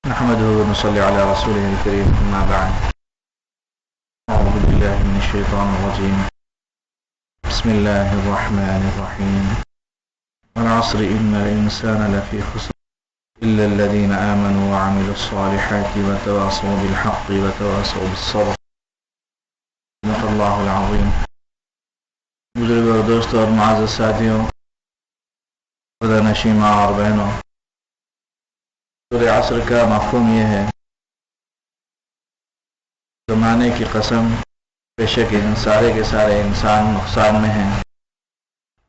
نحمده ونصلي على رسوله الكريم أما بعد أعوذ بالله من الشيطان الرجيم بسم الله الرحمن الرحيم والعصر إن الإنسان لفي خسر إلا الذين آمنوا وعملوا الصالحات وتواصوا بالحق وتواصوا بالصبر صدق الله العظيم. بزرگوں اور دوستوں اور معزز ساتھیوں، خدا نشیمہ اور بہنوں، سورہ عصر کا مفہوم یہ ہے: زمانے کی قسم، بے شک سارے کے سارے انسان نقصان میں ہیں،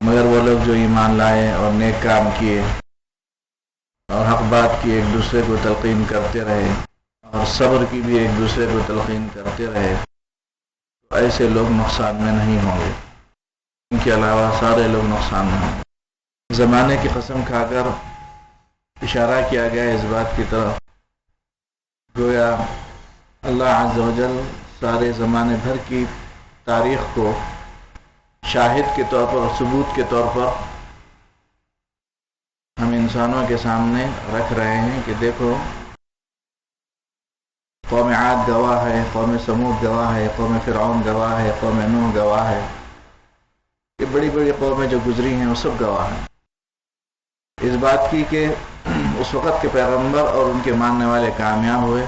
مگر وہ لوگ جو ایمان لائے اور نیک کام کیے اور حق بات کی ایک دوسرے کو تلقین کرتے رہے اور صبر کی بھی ایک دوسرے کو تلقین کرتے رہے، تو ایسے لوگ نقصان میں نہیں ہوں گے. ان کے علاوہ سارے لوگ نقصان میں ہوں گے. زمانے کی قسم کھا کر اشارہ کیا گیا اس بات کی طرف گویا اللہ عز و جل سارے زمانے بھر کی تاریخ کو شاہد کے طور پر اور ثبوت کے طور پر ہم انسانوں کے سامنے رکھ رہے ہیں کہ دیکھو، قوم عاد گواہ ہے، قوم سمود گواہ ہے، قوم فرعون گواہ ہے، قوم نوح گواہ ہے، یہ بڑی بڑی قومیں جو گزری ہیں وہ سب گواہ ہیں اس بات کی کہ اس وقت کے پیغمبر اور ان کے ماننے والے کامیاب ہوئے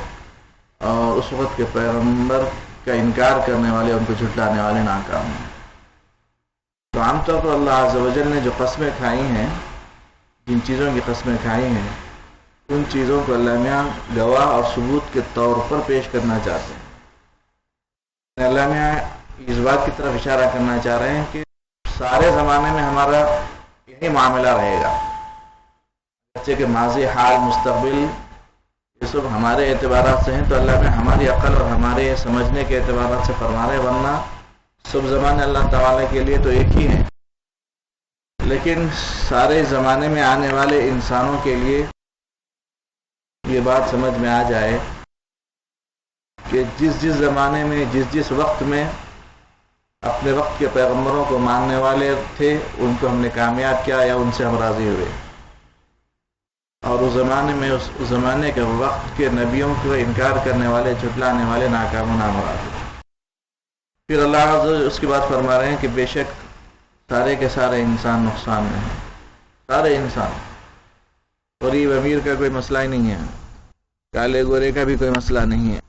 اور اس وقت کے پیغمبر کا انکار کرنے والے، ان کو جھٹلانے والے ناکام ہوئے. تو عام طور پر اللہ عز و جل نے جو قسمیں کھائی ہیں، جن چیزوں کی قسمیں کھائی ہیں، ان چیزوں کو اللہ میاں گواہ اور ثبوت کے طور پر پیش کرنا چاہتے ہیں. اللہ میاں اس بات کی طرف اشارہ کرنا چاہ رہے ہیں کہ سارے زمانے میں ہمارا یہی معاملہ رہے گا، جیسے کہ ماضی، حال، مستقبل، یہ سب ہمارے اعتبارات سے ہیں تو اللہ نے ہماری عقل اور ہمارے سمجھنے کے اعتبارات سے فرما رہے، ورنہ سب زمانے اللہ تعالیٰ کے لیے تو ایک ہی ہیں. لیکن سارے زمانے میں آنے والے انسانوں کے لیے یہ بات سمجھ میں آ جائے کہ جس زمانے میں جس وقت میں اپنے وقت کے پیغمبروں کو ماننے والے تھے، ان کو ہم نے کامیاب کیا یا ان سے ہم راضی ہوئے، اور اس زمانے میں اس زمانے کے وقت کے نبیوں کو انکار کرنے والے، جھٹلانے والے ناکام و نامراد. پھر اللہ اس کے بعد فرما رہے ہیں کہ بے شک سارے کے سارے انسان نقصان میں ہیں، سارے انسان. غریب امیر کا کوئی مسئلہ ہی نہیں ہے، کالے گورے کا بھی کوئی مسئلہ نہیں ہے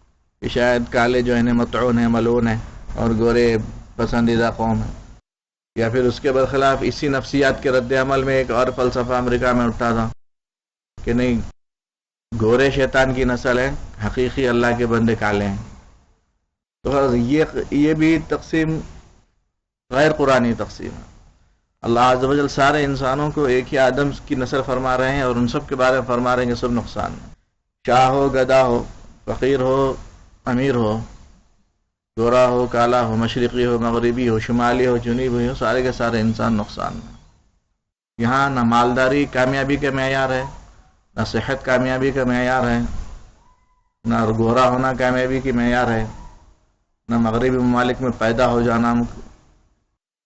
کہ شاید کالے جو ہیں مطعون ہیں، ملعون ہیں، اور گورے پسندیدہ قوم ہے. یا پھر اس کے برخلاف اسی نفسیات کے رد عمل میں ایک اور فلسفہ امریکہ میں اٹھا تھا کہ نہیں، گورے شیطان کی نسل ہے، حقیقی اللہ کے بندے کالے ہیں. تو یہ بھی تقسیم غیر قرآنی تقسیم ہے. اللہ عز و جل سارے انسانوں کو ایک ہی آدم کی نسل فرما رہے ہیں اور ان سب کے بارے میں فرما رہے ہیں کہ سب نقصان ہے. شاہ ہو، گدا ہو، فقیر ہو، امیر ہو، گورا ہو، کالا ہو، مشرقی ہو، مغربی ہو، شمالی ہو، جنوبی ہو، سارے کے سارے انسان نقصان میں. یہاں نہ مالداری کامیابی کا معیار ہے، نہ صحت کامیابی کا معیار ہے، نہ گورا ہونا کامیابی کی معیار ہے، نہ مغربی ممالک میں پیدا ہو جانا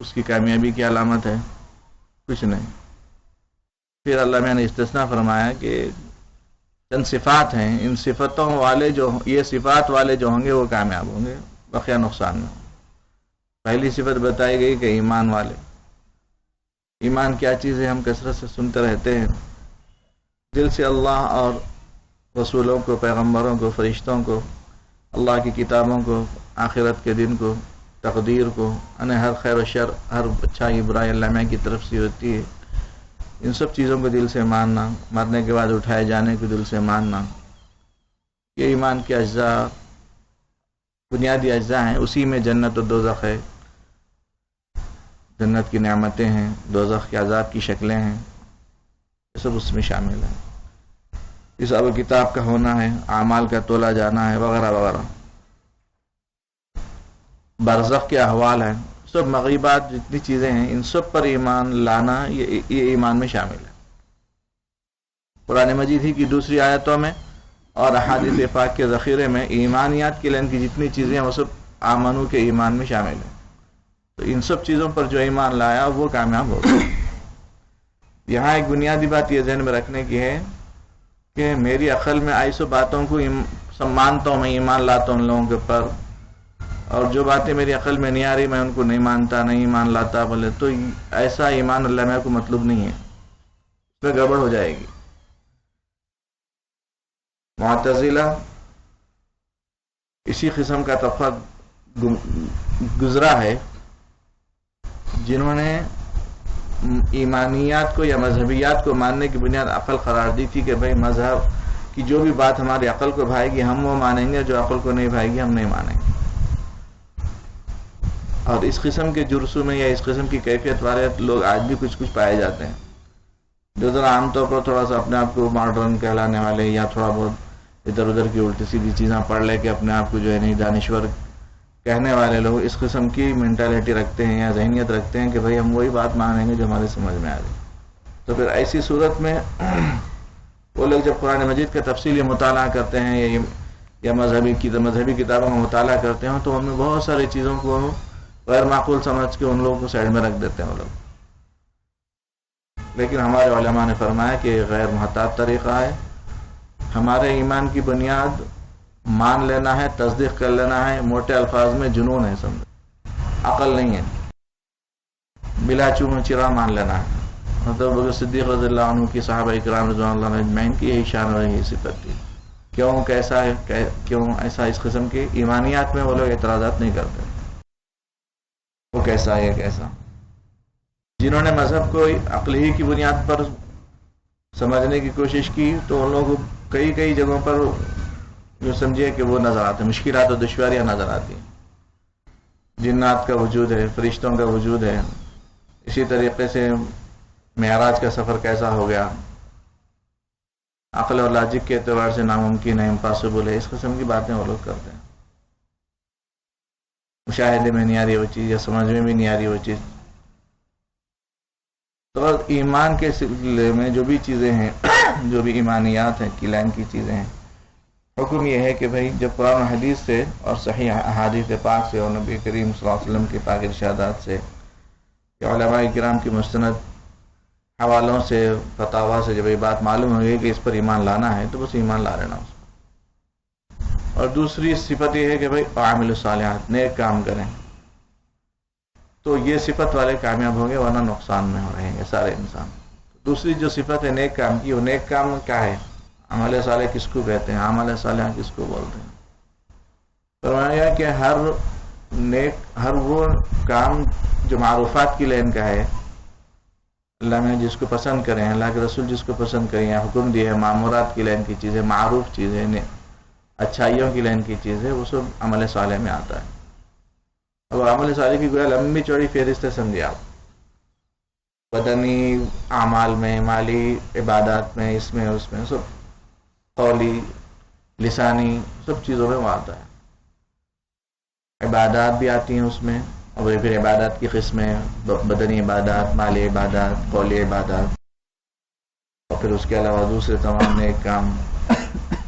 اس کی کامیابی کی علامت ہے، کچھ نہیں. پھر اللہ میں نے استثناء فرمایا کہ چند صفات ہیں، ان صفتوں والے یہ صفات والے جو ہوں گے وہ کامیاب ہوں گے، بقیہ نقصان میں ہوں. پہلی صفت بتائی گئی کہ ایمان والے. ایمان کیا چیز ہے؟ ہم کثرت سے سنتے رہتے ہیں. دل سے اللہ اور رسولوں کو، پیغمبروں کو، فرشتوں کو، اللہ کی کتابوں کو، آخرت کے دن کو، تقدیر کو، انہیں ہر خیر و شر، ہر اچھائی برائی اللہ میں کی طرف سے ہوتی ہے، ان سب چیزوں کو دل سے ماننا، مرنے کے بعد اٹھائے جانے کو دل سے ماننا، یہ ایمان کے اجزاء، بنیادی اجزاء ہیں. اسی میں جنت و دوزخ ہے، جنت کی نعمتیں ہیں، دوزخ کے عذاب کی شکلیں ہیں، یہ سب اس میں شامل ہیں. حساب و کتاب کا ہونا ہے، اعمال کا تولا جانا ہے، وغیرہ وغیرہ. برزخ کے احوال ہیں، سب مغیبات جتنی چیزیں ہیں، ان سب پر ایمان لانا یہ ایمان میں شامل ہے. قرآن مجید ہی کی دوسری آیتوں میں اور احادیث پاک کے ذخیرے میں ایمانیات کے لین کی جتنی چیزیں ہیں وہ سب آمنو کے ایمان میں شامل ہیں. تو ان سب چیزوں پر جو ایمان لایا وہ کامیاب ہوگا. یہاں ایک بنیادی بات یہ ذہن میں رکھنے کی ہے کہ میری عقل میں آئی سو باتوں کو سب مانتا ہوں، میں ایمان لاتا ہوں ان لوگوں کے اوپر، اور جو باتیں میری عقل میں نہیں آ رہی میں ان کو نہیں مانتا، نہیں ایمان لاتا، بولے تو ایسا ایمان اللہ میں کو مطلوب نہیں ہے، اس میں گڑبڑ ہو جائے گی۔ معتزلہ اسی قسم کا طبقہ گزرا ہے جنہوں نے ایمانیات کو یا مذہبیات کو ماننے کی بنیاد عقل قرار دی تھی کہ بھئی مذہب کی جو بھی بات ہماری عقل کو بھائے گی ہم وہ مانیں گے، جو عقل کو نہیں بھائے گی ہم نہیں مانیں گے۔ اور اس قسم کے جرسوں میں یا اس قسم کی کیفیت والے لوگ آج بھی کچھ پائے جاتے ہیں، جو ذرا عام طور پر تھوڑا سا اپنے آپ کو ماڈرن کہلانے والے یا تھوڑا بہت ادھر ادھر کی الٹی سیدھی چیزیں پڑھ لے کے اپنے آپ کو جو ہے نہیں دانشور کہنے والے لوگ اس قسم کی مینٹالٹی رکھتے ہیں یا ذہنیت رکھتے ہیں کہ بھئی ہم وہی بات مانیں گے جو ہمارے سمجھ میں آ جائے۔ تو پھر ایسی صورت میں وہ لوگ جب قرآن مجید کا تفصیلی مطالعہ کرتے ہیں یا مذہبی کتابوں کا مطالعہ کرتے ہیں تو ان میں بہت ساری چیزوں کو غیر معقول سمجھ کے ان لوگوں کو سائڈ میں رکھ دیتے ہیں وہ لوگ۔ لیکن ہمارے علماء نے فرمایا کہ یہ غیر محتاط طریقہ ہے۔ ہمارے ایمان کی بنیاد مان لینا ہے، تصدیق کر لینا ہے، موٹے الفاظ میں جنون ہے، سمجھ عقل نہیں ہے، بلا چون چرا مان لینا ہے۔ مطلب صدیق رضی اللہ عنہ کی صحابہ اکرام رضوان اللہ عنہ اجمعین کی یہی شان اور یہی صفت تھی۔ کیوں کیسا ہے، کیوں ایسا، اس قسم کی ایمانیات میں وہ لوگ اعتراضات نہیں کرتے، وہ کیسا ہے کیسا۔ جنہوں نے مذہب کو عقل ہی کی بنیاد پر سمجھنے کی کوشش کی تو ان لوگوں کو کئی جگہوں پر جو سمجھے کہ وہ نظر آتے، مشکلات اور دشواریاں نظر آتی ہیں، جنات کا وجود ہے، فرشتوں کا وجود ہے، اسی طریقے سے معراج کا سفر کیسا ہو گیا، عقل اور لاجک کے اعتبار سے ناممکن ہے، امپاسبل ہے، اس قسم کی باتیں وہ لوگ کرتے ہیں۔ مشاہدے میں نہیں آ رہی وہ چیز یا سمجھ میں بھی نہیں آ رہی وہ چیز۔ تو ایمان کے سلسلے میں جو بھی چیزیں ہیں، جو بھی ایمانیات ہیں، کی لائن کی چیزیں ہیں، حکم یہ ہے کہ بھئی جب قرآن و حدیث سے اور صحیح احادیث پاک سے اور نبی کریم صلی اللہ علیہ وسلم کے پاک ارشادات سے یا علماء کرام کی مستند حوالوں سے، فتاوا سے جب یہ بات معلوم ہوئی کہ اس پر ایمان لانا ہے تو بس ایمان لا لینا اس پر۔ اور دوسری صفت یہ ہے کہ بھئی عامل الصالحات، نیک کام کریں، تو یہ صفت والے کامیاب ہوں گے، ورنہ نقصان میں ہو رہیں گے سارے انسان۔ دوسری جو صفت ہے نیک کام کی، وہ نیک کام کیا ہے، عمل صالح کس کو کہتے ہیں، عمل صالح کس کو بولتے ہیں؟ فرمایا کہ ہر وہ کام جو معروفات کی لین کا ہے، اللہ نے جس کو پسند کریں، اللہ کے رسول جس کو پسند کریں یا حکم دیے ہے، معمورات کی لین کی چیزیں، معروف چیزیں، اچھائیوں کی لین کی چیزیں، وہ سب عمل صالح میں آتا ہے۔ اب عمل صالح کی گویا لمبی چوڑی فہرست ہے، سمجھے آپ، بدنی اعمال میں، مالی عبادات میں، اس میں اس میں، سب قولی لسانی سب چیزوں میں وہ آتا ہے۔ عبادات بھی آتی ہیں اس میں، اور پھر عبادات کی قسمیں، بدنی عبادات، مالی عبادات، قولی عبادات، اور پھر اس کے علاوہ دوسرے تمام نیک کام،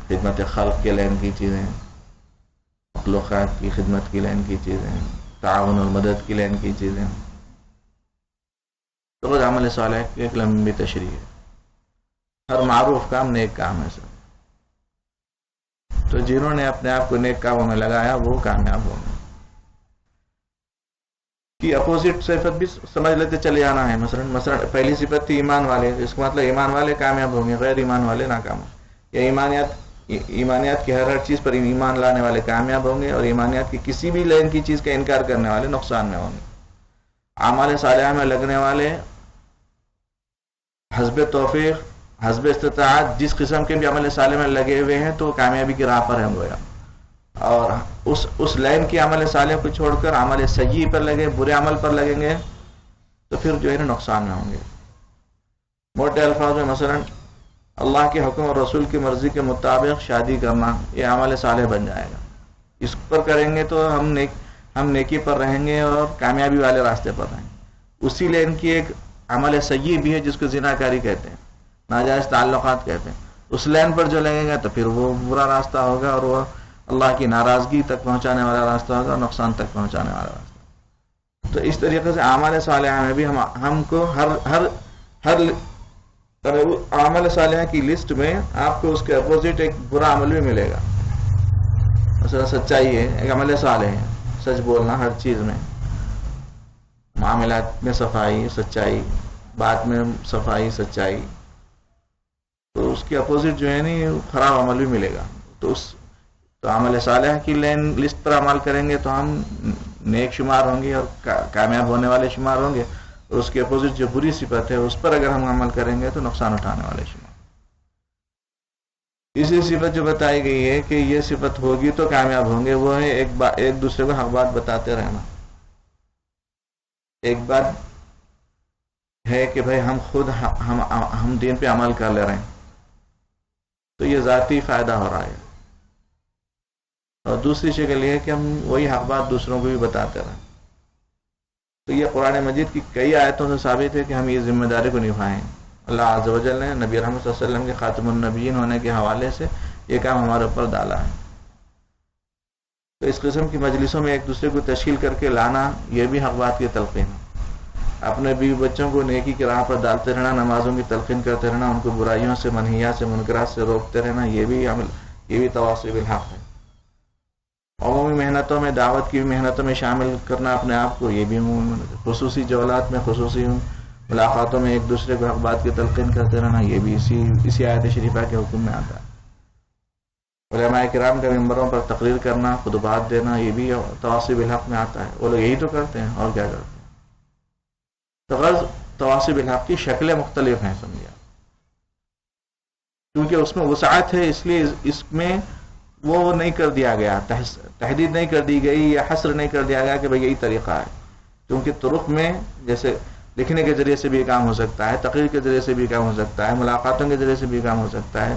خدمت خلق کے لین کی چیزیں، مخلوقات کی خدمت کی لین کی چیزیں، تعاون اور مدد کی لین کی چیزیں۔ تو روز عمل صالح کی ایک لمبی تشریح ہے، ہر معروف کام نیک کام ہے سر۔ تو جنہوں نے اپنے آپ کو نیک کاموں میں لگایا وہ کامیاب ہوں گے۔ کی اپوزٹ صفت بھی سمجھ لیتے چلے جانا ہے۔ مثلا پہلی صفت تھی ایمان والے، اس کا مطلب ایمان والے کامیاب ہوں گے، غیر ایمان والے ناکام ہوں گے، یا ایمانیات کی ہر چیز پر ایمان لانے والے کامیاب ہوں گے، اور ایمانیات کی کسی بھی لین کی چیز کا انکار کرنے والے نقصان میں ہوں گے۔ اعمال صالحہ میں لگنے والے حسب توفیق، حسب استطاعت، جس قسم کے بھی عمل صالح میں لگے ہوئے ہیں تو کامیابی کی راہ پر ہیں گویا، اور اس لائن کی عمل صالح کو چھوڑ کر عمل سیئ پر لگے، برے عمل پر لگیں گے تو پھر جو ہے نا نقصان میں ہوں گے۔ موٹے الفاظ میں مثلا اللہ کے حکم اور رسول کی مرضی کے مطابق شادی کرنا، یہ عمل صالح بن جائے گا۔ اس پر کریں گے تو ہم نیکی پر رہیں گے اور کامیابی والے راستے پر رہیں گے۔ اسی لائن کی ایک عمل سیئ بھی ہے جس کو زناکاری کہتے ہیں، ناجائز تعلقات کہتے ہیں۔ اس لائن پر جو لگے گا تو پھر وہ برا راستہ ہوگا، اور وہ اللہ کی ناراضگی تک پہنچانے والا راستہ ہوگا، اور نقصان تک پہنچانے والا راستہ۔ تو اس طریقے سے اعمال صالحہ میں بھی ہم کو ہر اور عمل صالحہ کی لسٹ میں آپ کو اس کے اپوزٹ ایک برا عمل بھی ملے گا. مثلا سچائی ہے، ایک عمل صالح ہے، سچ بولنا ہر چیز میں، معاملات میں صفائی سچائی، بات میں صفائی سچائی. تو اس کے اپوزٹ جو ہے نا خراب عمل بھی ملے گا. تو عمل صالح کی لسٹ پر عمل کریں گے تو ہم نیک شمار ہوں گے اور کامیاب ہونے والے شمار ہوں گے. اور اس کے اپوزٹ جو بری صفت ہے اس پر اگر ہم عمل کریں گے تو نقصان اٹھانے والے شمار. اسی صفت جو بتائی گئی ہے کہ یہ صفت ہوگی تو کامیاب ہوں گے، وہ ہے ایک دوسرے کو حق بات بتاتے رہنا. ایک بات ہے کہ بھائی ہم خود ہم دین پہ عمل کر لے رہے ہیں تو یہ ذاتی فائدہ ہو رہا ہے. اور دوسری شکل یہ ہے کہ ہم وہی حق بات دوسروں کو بھی بتاتے رہیں. تو یہ قرآن مجید کی کئی آیتوں سے ثابت ہے کہ ہم یہ ذمہ داری کو نبھائیں. اللہ عز و جل نے نبی رحمت صلی اللہ علیہ وسلم کے خاتم النبیین ہونے کے حوالے سے یہ کام ہمارے اوپر ڈالا ہے. تو اس قسم کی مجلسوں میں ایک دوسرے کو تشکیل کر کے لانا یہ بھی حق بات کی تلقین ہے. اپنے بیوی بچوں کو نیکی کی راہ پر ڈالتے رہنا، نمازوں کی تلقین کرتے رہنا، ان کو برائیوں سے منہیات سے منکرات سے روکتے رہنا، یہ بھی تواصی بالحق ہے. عمومی محنتوں میں دعوت کی محنتوں میں شامل کرنا اپنے آپ کو، یہ بھی خصوصی جولات میں خصوصی ملاقاتوں میں ایک دوسرے کو حق بات کی تلقین کرتے رہنا، یہ بھی اسی آیت شریفہ کے حکم میں آتا ہے. علماء کرام کے ممبروں پر تقریر کرنا، خطبات دینا، یہ بھی تواصی بالحق میں آتا ہے. وہ لوگ یہی تو کرتے ہیں اور کیا کرتے ہیں. تو غرض تواصی بالحق کی شکلیں مختلف ہیں سمجھا، کیونکہ اس میں وسعت ہے اس لیے اس میں وہ نہیں کر دیا گیا، تحدید نہیں کر دی گئی یا حصر نہیں کر دیا گیا کہ بھئی یہی طریقہ ہے. کیونکہ طرق میں جیسے لکھنے کے ذریعے سے بھی کام ہو سکتا ہے، تقریر کے ذریعے سے بھی کام ہو سکتا ہے، ملاقاتوں کے ذریعے سے بھی کام ہو سکتا ہے،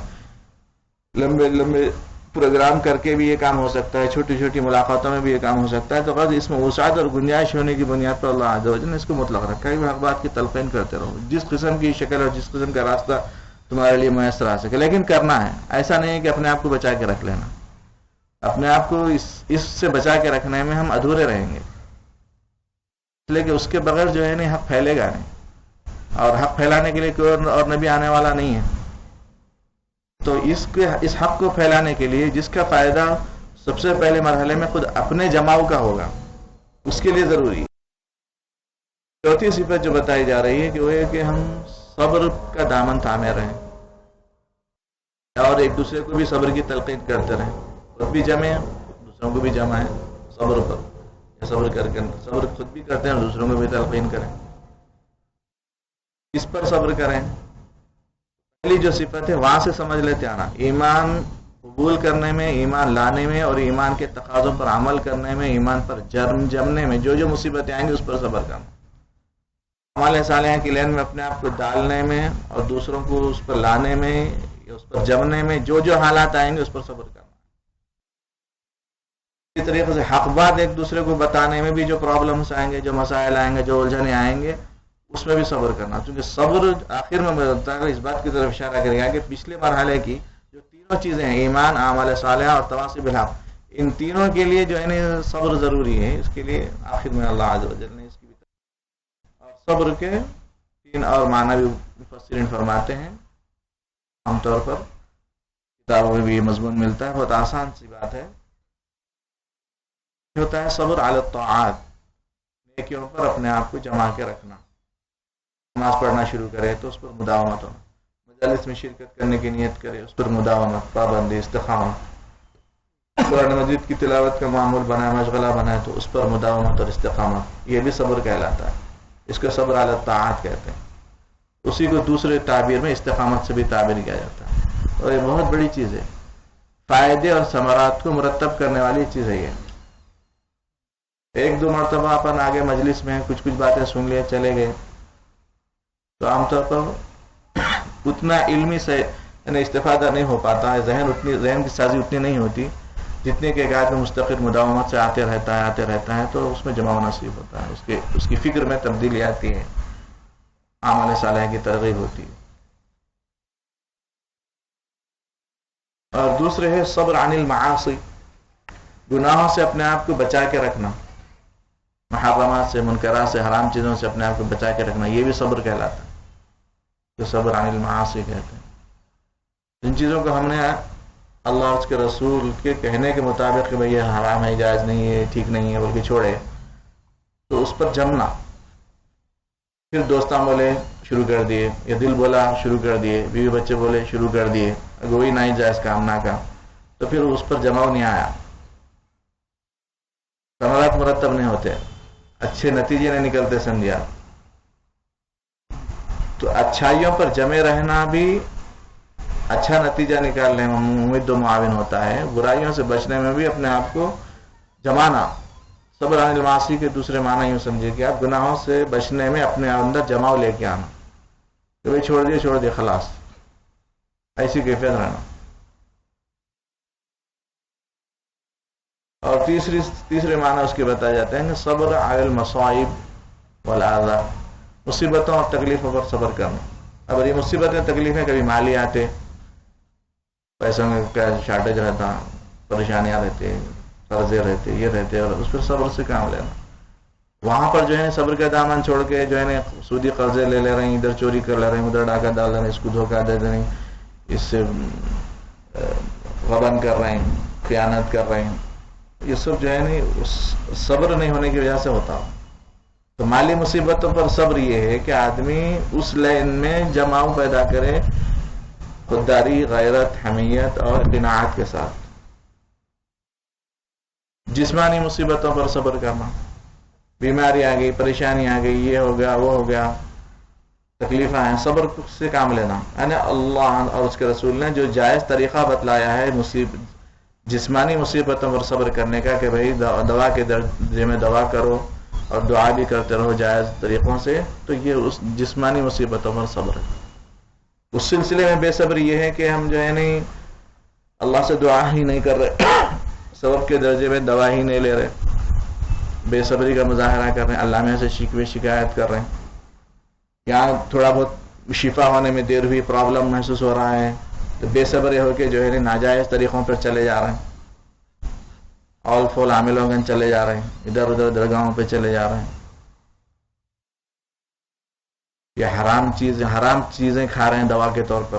لمبے پروگرام کر کے بھی یہ کام ہو سکتا ہے، چھوٹی چھوٹی ملاقاتوں میں بھی یہ کام ہو سکتا ہے. تو غرض اس میں وسعت اور گنجائش ہونے کی بنیاد پر اللہ عز و جل نے اس کو مطلق رکھا ہے کہ حق بات کی تلقین کرتے رہو، جس قسم کی شکل اور جس قسم کا راستہ تمہارے لیے میسر آ سکے. لیکن کرنا ہے، ایسا نہیں ہے کہ اپنے آپ کو بچا کے رکھ لینا. اپنے آپ کو اس سے بچا کے رکھنے میں ہم ادھورے رہیں گے، اس لیے کہ اس کے بغیر جو ہے نا حق پھیلے گا نہیں، اور حق پھیلانے کے لیے کوئی اور نبی آنے والا نہیں ہے. تو اس حق کو پھیلانے کے لیے جس کا فائدہ سب سے پہلے مرحلے میں خود اپنے جماؤ کا ہوگا، اس کے لیے ضروری ہے. چوتھی صفت جو بتائی جا رہی ہے کہ وہ ہے کہ ہم صبر کا دامن تھامے رہیں اور ایک دوسرے کو بھی صبر کی تلقین کرتے رہیں. خود بھی جمیں، دوسروں کو بھی جمائیں صبر پر. صبر کر کے صبر خود بھی کرتے ہیں اور دوسروں کو بھی تلقین کریں. اس پر صبر کریں. پہلی جو صفت ہے وہاں سے سمجھ لیتے آنا، ایمان قبول کرنے میں، ایمان لانے میں اور ایمان کے تقاضوں پر عمل کرنے میں، ایمان پر جمنے میں جو مصیبتیں آئیں گی اس پر صبر کرنا. عمل صالحہ کی لین میں اپنے آپ کو ڈالنے میں اور دوسروں کو اس پر لانے میں، اس پر جمنے میں جو حالات آئیں گے اس پر صبر کرنا. اسی طریقے سے حق بات ایک دوسرے کو بتانے میں بھی جو پرابلمس آئیں گے، جو مسائل آئیں گے، جو الجھنیں آئیں گے، اس میں بھی صبر کرنا. کیونکہ صبر آخر میں بتاتا ہے، اس بات کی طرف اشارہ کرے گا کہ پچھلے مرحلے کی جو تینوں چیزیں ہیں، ایمان، اعمال صالحہ اور تواصی بالحق، ان تینوں کے لیے جو ہے نا صبر ضروری ہے. اس کے لیے آخر میں اللہ عز و جل نے اس کی بھی اور صبر کے تین اور معنی بھی مفسرین فرماتے ہیں. عام طور پر کتابوں میں بھی یہ مضمون ملتا ہے. بہت آسان سی بات ہے. ہوتا ہے صبر علی الطاعات، نیکیوں پر اپنے آپ کو جما کے رکھنا. نماز پڑھنا شروع کرے تو اس پر مداومت ہونا، مجالس میں شرکت کرنے کی نیت کرے اس پر مداومت، پابندی، استقامت. قرآن مجید کی تلاوت کا معمول بنائے، مشغلہ بنائے تو اس پر مداومت اور استقامت. یہ بھی صبر کہلاتا ہے. اس کو صبر علی الطاعات کہتے ہیں. اسی کو دوسرے تعبیر میں استقامت سے بھی تعبیر کیا جاتا ہے. اور یہ بہت بڑی چیز ہے، فائدے اور ثمرات کو مرتب کرنے والی چیز ہے. یہ ایک دو مرتبہ اپن آگے مجلس میں کچھ باتیں سن لیے چلے گئے تو عام طور پر اتنا علمی سے استفادہ نہیں ہو پاتا ہے. ذہن کی سازی اتنی نہیں ہوتی جتنے کہ ایک آدمی مستقل مداومت سے آتے رہتا ہے تو اس میں جماع نصیب ہوتا ہے. اس کی فکر میں تبدیلی آتی ہے، اعمال صالحہ کی ترغیب ہوتی ہے. اور دوسرے ہے صبر عن المعاصی، گناہوں سے اپنے آپ کو بچا کے رکھنا، محرمات سے، منکرات سے، حرام چیزوں سے اپنے آپ کو بچا کے رکھنا. یہ بھی صبر کہلاتا ہے. جو صبر عن المعاصی کہتے ہیں. جن چیزوں کو ہم نے اللہ اور اس کے رسول کے کہنے کے مطابق کہ بھئی یہ حرام ہے، جائز نہیں ہے، ٹھیک نہیں ہے بلکہ چھوڑے، تو اس پر جمنا. پھر دوستاں بولے شروع کر دیے، یا دل بولا شروع کر دیے، بیوی بچے بولے شروع کر دیے، اگر وہی ناجائز کام نہ کا، تو پھر اس پر جماؤ نہیں آیا، ثمرات مرتب نہیں ہوتے، اچھے نتیجے نہیں نکلتے سمجھا. تو اچھائیوں پر جمے رہنا بھی اچھا نتیجہ نکالنے میں ممد و معاون ہوتا ہے. برائیوں سے بچنے میں بھی اپنے آپ کو جمانا. صبر عن المعاصی کے دوسرے معنی یوں سمجھے کہ آپ گناہوں سے بچنے میں اپنے اندر جماؤ لے کے آنا کہ بھائی چھوڑ دیے خلاص، ایسی کیفیت رہنا. اور تیسرے معنی اس کے بتائے جاتے ہیں کہ صبر علی المصائب والآذى، مصیبتوں اور تکلیفوں پر صبر کرنا. اگر یہ مصیبتیں تکلیفیں کبھی مالی آتے، پیسوں کا شارٹیج رہتا، پریشانیاں رہتے، قرضے رہتے، یہ رہتے، اور اس پر صبر سے کام لینا. وہاں پر جو ہے صبر کا دامن چھوڑ کے جو ہے سودی قرضے لے رہے ہیں، ادھر چوری کر لے رہے ہیں، ادھر ڈاکہ ڈال رہے ہیں، اس کو دھوکہ دے رہے ہیں، اس سے غبن کر رہے ہیں، خیانت کر رہے ہیں، یہ سب جو ہے صبر نہیں ہونے کی وجہ سے ہوتا. تو مالی مصیبتوں پر صبر یہ ہے کہ آدمی اس لائن میں جماؤ پیدا کرے، خودداری، غیرت، حمیت اور قناعت کے ساتھ. جسمانی مصیبتوں پر صبر کرنا، بیماری آ گئی، پریشانی آ گئی، یہ ہو گیا، وہ ہو گیا، تکلیفیں ہیں، صبر سے کام لینا. یعنی اللہ اور اس کے رسول نے جو جائز طریقہ بتلایا ہے جسمانی مصیبتوں پر صبر کرنے کا کہ بھئی دوا کے درجے میں دوا کرو اور دعا بھی کرتے رہو جائز طریقوں سے، تو یہ اس جسمانی مصیبتوں پر صبر ہے. اس سلسلے میں بے صبری یہ ہے کہ ہم جو ہے نہیں اللہ سے دعا ہی نہیں کر رہے، صبر کے درجے میں دوا ہی نہیں لے رہے، بے صبری کا مظاہرہ کر رہے ہیں، اللہ میں سے شکوے شکایت کر رہے ہیں. یہاں تھوڑا بہت شفا ہونے میں دیر ہوئی، پرابلم محسوس ہو رہا ہے، تو بے صبر ہو کے جو ہے ناجائز طریقوں پر چلے جا رہے ہیں، اول فول عاملوں گن چلے جا رہے ہیں، ادھر ادھر درگاہوں پہ چلے جا رہے ہیں، یہ حرام چیزیں کھا رہے ہیں دوا کے طور پر.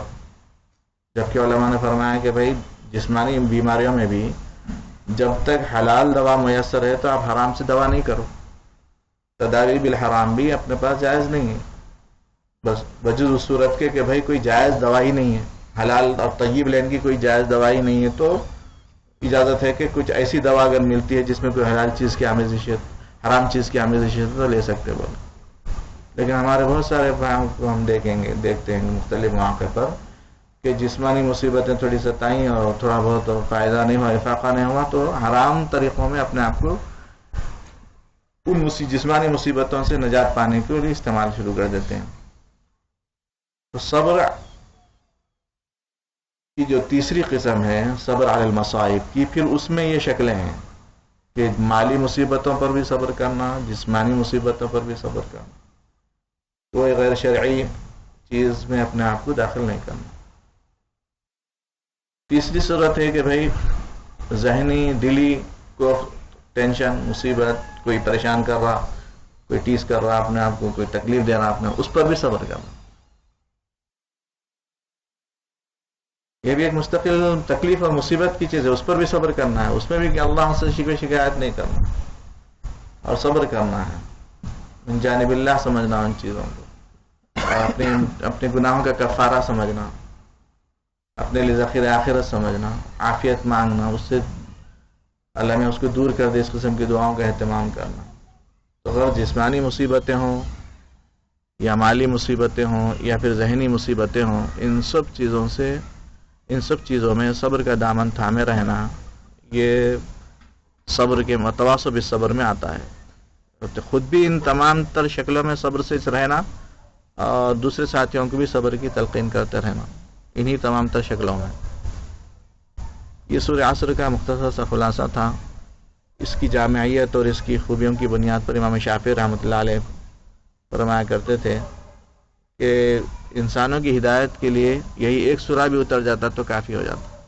جبکہ علماء نے فرمایا کہ بھائی جسمانی بیماریوں میں بھی جب تک حلال دوا میسر ہے تو آپ حرام سے دوا نہیں کرو. تداوی بالحرام بھی اپنے پاس جائز نہیں ہے، بس بجز اس صورت کے کہ بھائی کوئی جائز دوا ہی نہیں ہے، حلال اور طیب لینے کی کوئی جائز دوا ہی نہیں ہے، تو اجازت ہے کہ کچھ ایسی دوا اگر ملتی ہے جس میں کوئی حلال چیز کی آمیزش ہے، حرام چیز کی آمیزش ہے تو لے سکتے بولے. لیکن ہمارے بہت سارے افراد کو ہم دیکھتے ہیں مختلف مواقع پر کہ جسمانی مصیبتیں تھوڑی ستائیں اور تھوڑا بہت فائدہ نہیں ہوا، افاقہ نہیں ہوا، تو حرام طریقوں میں اپنے آپ کو ان جسمانی مصیبتوں سے نجات پانے کے لیے استعمال شروع کر دیتے ہیں. تو صبر کی جو تیسری قسم ہے صبر علی المصائب کی، پھر اس میں یہ شکلیں ہیں کہ مالی مصیبتوں پر بھی صبر کرنا، جسمانی مصیبتوں پر بھی صبر کرنا، کوئی غیر شرعی چیز میں اپنے آپ کو داخل نہیں کرنا. تیسری صورت ہے کہ بھئی ذہنی دلی کو ٹینشن، مصیبت، کوئی پریشان کر رہا، کوئی ٹیز کر رہا اپنے آپ کو، کوئی تکلیف دے رہا اپنے، اس پر بھی صبر کرنا. یہ بھی ایک مستقل تکلیف اور مصیبت کی چیز ہے، اس پر بھی صبر کرنا ہے، اس میں بھی کہ اللہ سے شکوے شکایت نہیں کرنا اور صبر کرنا ہے، من جانب اللہ سمجھنا ان چیزوں کو، اور اپنے گناہوں کا کفارہ سمجھنا، اپنے لیے ذخیرہ آخرت سمجھنا، عافیت مانگنا، اس سے اللہ نے اس کو دور کر دے، اس قسم کی دعاؤں کا اہتمام کرنا. تو اگر جسمانی مصیبتیں ہوں یا مالی مصیبتیں ہوں یا پھر ذہنی مصیبتیں ہوں، ان سب چیزوں میں صبر کا دامن تھامے رہنا، یہ صبر کے متواصل بالصبر میں آتا ہے. تو خود بھی ان تمام تر شکلوں میں صبر سے رہنا اور دوسرے ساتھیوں کو بھی صبر کی تلقین کرتے رہنا، انہی تمام تر شکلوں میں. یہ سورہ عصر کا مختصر سا خلاصہ تھا. اس کی جامعیت اور اس کی خوبیوں کی بنیاد پر امام شافعی رحمۃ اللہ علیہ فرمایا کرتے تھے کہ انسانوں کی ہدایت کے لیے یہی ایک سورہ بھی اتر جاتا تو کافی ہو جاتا.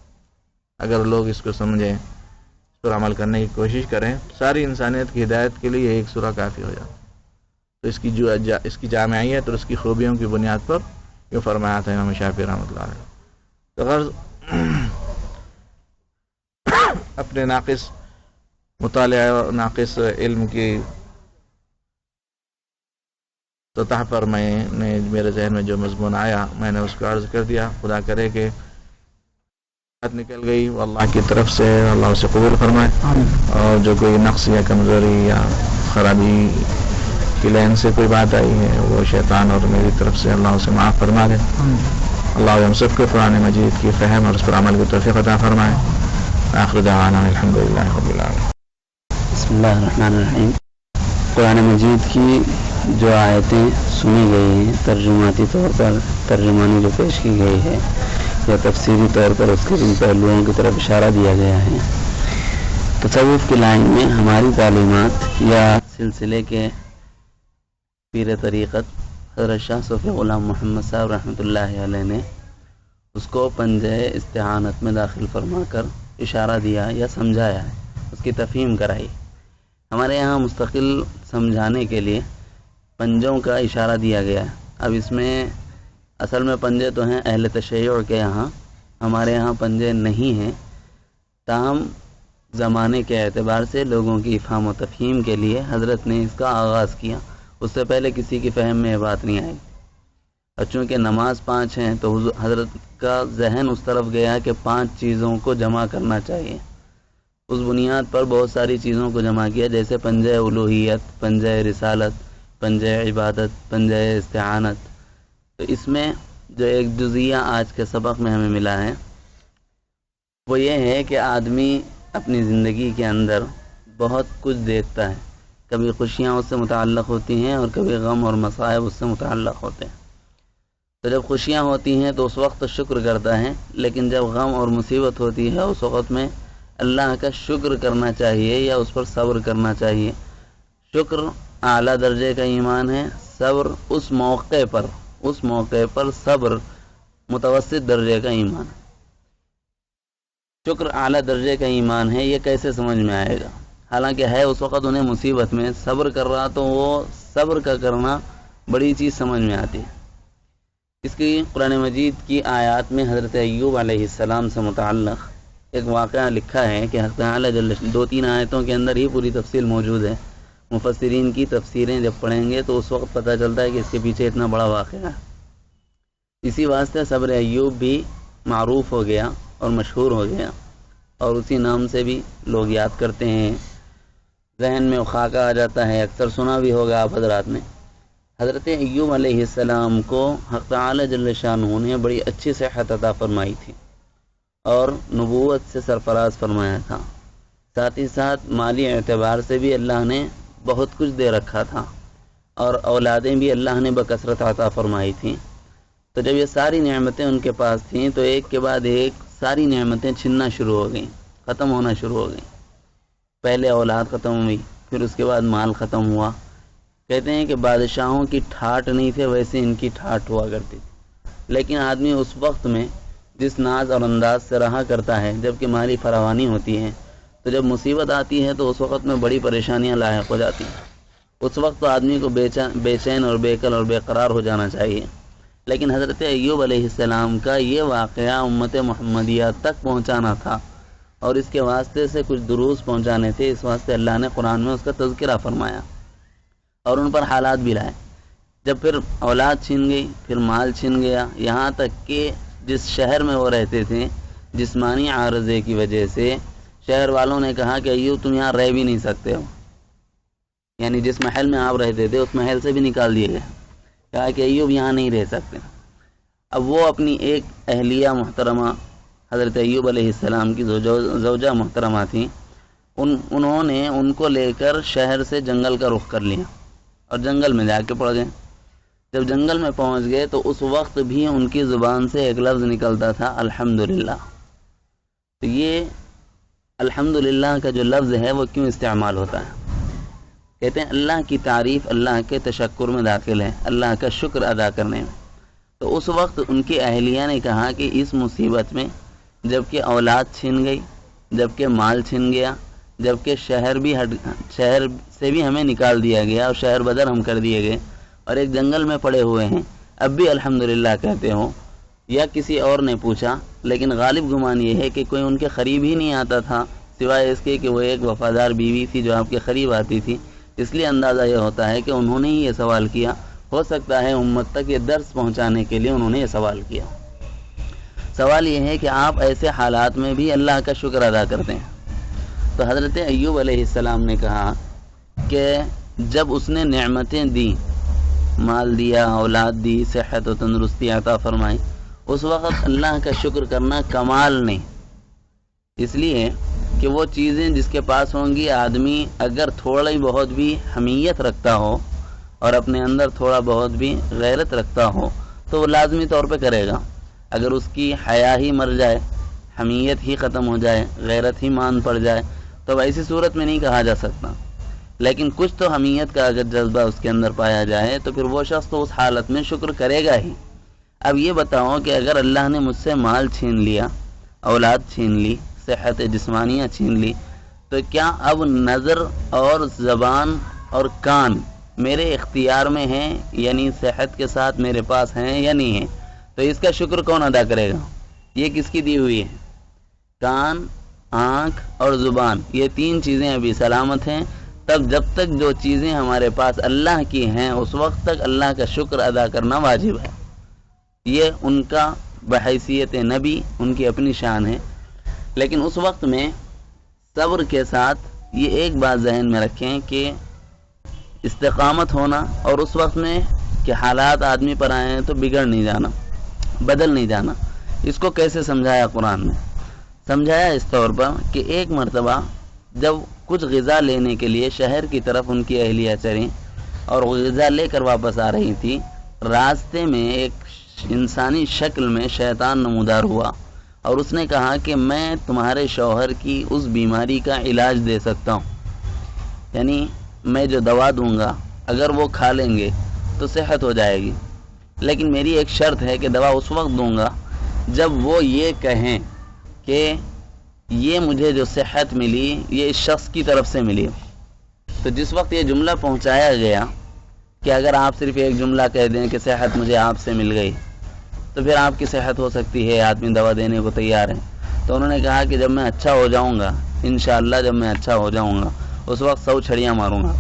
اگر لوگ اس کو سمجھیں، اس پر عمل کرنے کی کوشش کریں، ساری انسانیت کی ہدایت کے لیے ایک سورہ کافی ہو جاتا. تو اس کی جامعیت اور اس کی خوبیوں کی بنیاد پر یہ فرمایا تھا امام شافعی رحمۃ اللہ علیہ. تو غرض اپنے ناقص مطالعہ اور ناقص علم کی سطح پر میں نے میرے ذہن میں جو مضمون آیا میں نے اس کو عرض کر دیا. خدا کرے کہ بات نکل گئی وہ اللہ کی طرف سے، اللہ اسے قبول فرمائے، اور جو کوئی نقص یا کمزوری یا خرابی کی لین سے کوئی بات آئی ہے وہ شیطان اور میری طرف سے اللہ اسے معاف فرما دے. اللہ ہم سب کو قرآن مجید کی فہم اور اس پر عمل کی توفیق عطا فرمائے. آخر دعوانا الحمدللہ رب العالمین. بسم اللہ الرحمن الرحیم. قرآن مجید کی جو آیتیں سنی گئی ہیں ترجماتی طور پر ترجمانی جو پیش کی گئی ہے یا تفسیری طور پر اس کے ان پہلوؤں کی طرف اشارہ دیا گیا ہے، تصوف کی لائن میں ہماری تعلیمات یا سلسلے کے پیر طریقت حضرت شاہ صوفی غلام محمد صاحب رحمۃ اللہ علیہ نے اس کو پنجہ استعانت میں داخل فرما کر اشارہ دیا یا سمجھایا ہے، اس کی تفہیم کرائی. ہمارے یہاں مستقل سمجھانے کے لیے پنجوں کا اشارہ دیا گیا ہے. اب اس میں اصل میں پنجے تو ہیں اہل تشیع کے یہاں، ہمارے یہاں پنجے نہیں ہیں. تاہم زمانے کے اعتبار سے لوگوں کی افہام و تفہیم کے لیے حضرت نے اس کا آغاز کیا. اس سے پہلے کسی کی فہم میں یہ بات نہیں آئی. اور چونکہ نماز 5 ہیں تو حضرت کا ذہن اس طرف گیا کہ 5 چیزوں کو جمع کرنا چاہیے. اس بنیاد پر بہت ساری چیزوں کو جمع کیا، جیسے پنجہ الوہیت، پنجہ رسالت، پنجہ عبادت، پنجہ استعانت. تو اس میں جو ایک جزیہ آج کے سبق میں ہمیں ملا ہے وہ یہ ہے کہ آدمی اپنی زندگی کے اندر بہت کچھ دیکھتا ہے. کبھی خوشیاں اس سے متعلق ہوتی ہیں اور کبھی غم اور مصائب اس سے متعلق ہوتے ہیں. تو جب خوشیاں ہوتی ہیں تو اس وقت شکر کرتا ہے، لیکن جب غم اور مصیبت ہوتی ہے اس وقت میں اللہ کا شکر کرنا چاہیے یا اس پر صبر کرنا چاہیے. شکر اعلیٰ درجے کا ایمان ہے، صبر اس موقع پر صبر متوسط درجے کا ایمان ہے. شکر اعلیٰ درجے کا ایمان ہے، یہ کیسے سمجھ میں آئے گا؟ حالانکہ ہے اس وقت انہیں مصیبت میں صبر کر رہا تو وہ صبر کا کرنا بڑی چیز سمجھ میں آتی ہے. اس کی قرآن مجید کی آیات میں حضرت ایوب علیہ السلام سے متعلق ایک واقعہ لکھا ہے کہ حق تعالی 2-3 آیتوں کے اندر ہی پوری تفصیل موجود ہے. مفسرین کی تفسیریں جب پڑھیں گے تو اس وقت پتہ چلتا ہے کہ اس کے پیچھے اتنا بڑا واقعہ ہے. اسی واسطے صبر ایوب بھی معروف ہو گیا اور مشہور ہو گیا، اور اسی نام سے بھی لوگ یاد کرتے ہیں. ذہن میں خاکہ آ جاتا ہے، اکثر سنا بھی ہوگا آپ حضرات نے. حضرت ایوب علیہ السلام کو حق تعالی جل شانہ نے بڑی اچھی صحت عطا فرمائی تھی اور نبوت سے سرفراز فرمایا تھا. ساتھ ہی ساتھ مالی اعتبار سے بھی اللہ نے بہت کچھ دے رکھا تھا اور اولادیں بھی اللہ نے بکثرت عطا فرمائی تھیں. تو جب یہ ساری نعمتیں ان کے پاس تھیں تو ایک کے بعد ایک ساری نعمتیں چھننا شروع ہو گئیں، ختم ہونا شروع ہو گئیں. پہلے اولاد ختم ہوئی، پھر اس کے بعد مال ختم ہوا. کہتے ہیں کہ بادشاہوں کی ٹھاٹ نہیں تھے ویسے ان کی ٹھاٹ ہوا کرتی تھی. لیکن آدمی اس وقت میں جس ناز اور انداز سے رہا کرتا ہے جب کہ مالی فراوانی ہوتی ہے، تو جب مصیبت آتی ہے تو اس وقت میں بڑی پریشانیاں لاحق ہو جاتی ہیں. اس وقت تو آدمی کو بے چین اور بے قل اور بے قرار ہو جانا چاہیے. لیکن حضرت ایوب علیہ السلام کا یہ واقعہ امت محمدیہ تک پہنچانا تھا اور اس کے واسطے سے کچھ دروس پہنچانے تھے. اس واسطے اللہ نے قرآن میں اس کا تذکرہ فرمایا اور ان پر حالات بھی لائے. جب پھر اولاد چھن گئی، پھر مال چھن گیا، یہاں تک کہ جس شہر میں وہ رہتے تھے جسمانی عارضے کی وجہ سے شہر والوں نے کہا کہ ایوب تم یہاں رہ بھی نہیں سکتے ہو. یعنی جس محل میں آپ رہتے تھے اس محل سے بھی نکال دیے گئے. کہا کہ ایوب یہاں نہیں رہ سکتے. اب وہ اپنی ایک اہلیہ محترمہ حضرت ایوب علیہ السلام کی زوجہ محترمہ تھیں، انہوں نے ان کو لے کر شہر سے جنگل کا رخ کر لیا اور جنگل میں جا کے پڑ گئے. جب جنگل میں پہنچ گئے تو اس وقت بھی ان کی زبان سے ایک لفظ نکلتا تھا الحمدللہ. تو یہ الحمدللہ کا جو لفظ ہے وہ کیوں استعمال ہوتا ہے؟ کہتے ہیں اللہ کی تعریف اللہ کے تشکر میں داخل ہے، اللہ کا شکر ادا کرنے میں. تو اس وقت ان کی اہلیہ نے کہا کہ اس مصیبت میں جب کہ اولاد چھن گئی، جب کہ مال چھن گیا، جب کہ شہر سے بھی ہمیں نکال دیا گیا اور شہر بدر ہم کر دیے گئے اور ایک جنگل میں پڑے ہوئے ہیں، اب بھی الحمدللہ کہتے ہوں، یا کسی اور نے پوچھا، لیکن غالب گمان یہ ہے کہ کوئی ان کے قریب ہی نہیں آتا تھا سوائے اس کے کہ وہ ایک وفادار بیوی تھی جو آپ کے قریب آتی تھی، اس لیے اندازہ یہ ہوتا ہے کہ انہوں نے ہی یہ سوال کیا، ہو سکتا ہے امت تک یہ درس پہنچانے کے لیے انہوں نے یہ سوال کیا۔ سوال یہ ہے کہ آپ ایسے حالات میں بھی اللہ کا شکر ادا کرتے ہیں۔ تو حضرت ایوب علیہ السلام نے کہا کہ جب اس نے نعمتیں دی، مال دیا، اولاد دی، صحت و تندرستی عطا فرمائی، اس وقت اللہ کا شکر کرنا کمال نہیں، اس لیے کہ وہ چیزیں جس کے پاس ہوں گی، آدمی اگر تھوڑا ہی بہت بھی حمیت رکھتا ہو اور اپنے اندر تھوڑا بہت بھی غیرت رکھتا ہو تو وہ لازمی طور پہ کرے گا۔ اگر اس کی حیا ہی مر جائے، حمیت ہی ختم ہو جائے، غیرت ہی مان پڑ جائے، تو ایسی صورت میں نہیں کہا جا سکتا، لیکن کچھ تو حمیت کا اگر جذبہ اس کے اندر پایا جائے تو پھر وہ شخص تو اس حالت میں شکر کرے گا ہی۔ اب یہ بتاؤ کہ اگر اللہ نے مجھ سے مال چھین لیا، اولاد چھین لی، صحت جسمانیہ چھین لی، تو کیا اب نظر اور زبان اور کان میرے اختیار میں ہیں، یعنی صحت کے ساتھ میرے پاس ہیں یا نہیں ہیں؟ تو اس کا شکر کون ادا کرے گا؟ یہ کس کی دی ہوئی ہے؟ کان، آنکھ اور زبان، یہ تین چیزیں ابھی سلامت ہیں، تب جب تک جو چیزیں ہمارے پاس اللہ کی ہیں اس وقت تک اللہ کا شکر ادا کرنا واجب ہے۔ یہ ان کا بحیثیت نبی ان کی اپنی شان ہے، لیکن اس وقت میں صبر کے ساتھ یہ ایک بات ذہن میں رکھیں کہ استقامت ہونا، اور اس وقت میں کہ حالات آدمی پر آئے ہیں تو بگڑ نہیں جانا، بدل نہیں جانا۔ اس کو کیسے سمجھایا قرآن نے؟ سمجھایا اس طور پر کہ ایک مرتبہ جب کچھ غذا لینے کے لیے شہر کی طرف ان کی اہلیہ چلیں اور غذا لے کر واپس آ رہی تھی، راستے میں ایک انسانی شکل میں شیطان نمودار ہوا اور اس نے کہا کہ میں تمہارے شوہر کی اس بیماری کا علاج دے سکتا ہوں، یعنی میں جو دوا دوں گا اگر وہ کھا لیں گے تو صحت ہو جائے گی، لیکن میری ایک شرط ہے کہ دوا اس وقت دوں گا جب وہ یہ کہیں کہ یہ مجھے جو صحت ملی یہ اس شخص کی طرف سے ملی۔ تو جس وقت یہ جملہ پہنچایا گیا کہ اگر آپ صرف ایک جملہ کہہ دیں کہ صحت مجھے آپ سے مل گئی تو پھر آپ کی صحت ہو سکتی ہے، آدمی دوا دینے کو تیار ہے، تو انہوں نے کہا کہ جب میں اچھا ہو جاؤں گا، انشاءاللہ جب میں اچھا ہو جاؤں گا اس وقت 100 چھڑیاں ماروں گا۔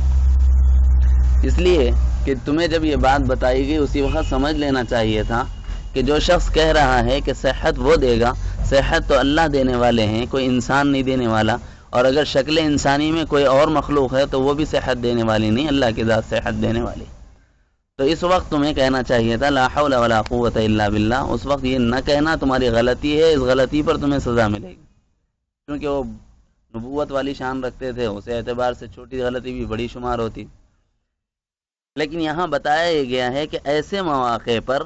اس لیے کہ تمہیں جب یہ بات بتائی گئی اسی وقت سمجھ لینا چاہیے تھا کہ جو شخص کہہ رہا ہے کہ صحت وہ دے گا، صحت تو اللہ دینے والے ہیں، کوئی انسان نہیں دینے والا، اور اگر شکل انسانی میں کوئی اور مخلوق ہے تو وہ بھی صحت دینے والی نہیں، اللہ کی ذات صحت دینے والی۔ تو اس وقت تمہیں کہنا چاہیے تھا لا حول ولا قوت الا باللہ، اس وقت یہ نہ کہنا تمہاری غلطی ہے، اس غلطی پر تمہیں سزا ملے گی، کیونکہ وہ نبوت والی شان رکھتے تھے، اس اعتبار سے چھوٹی غلطی بھی بڑی شمار ہوتی۔ لیکن یہاں بتایا یہ گیا ہے کہ ایسے مواقع پر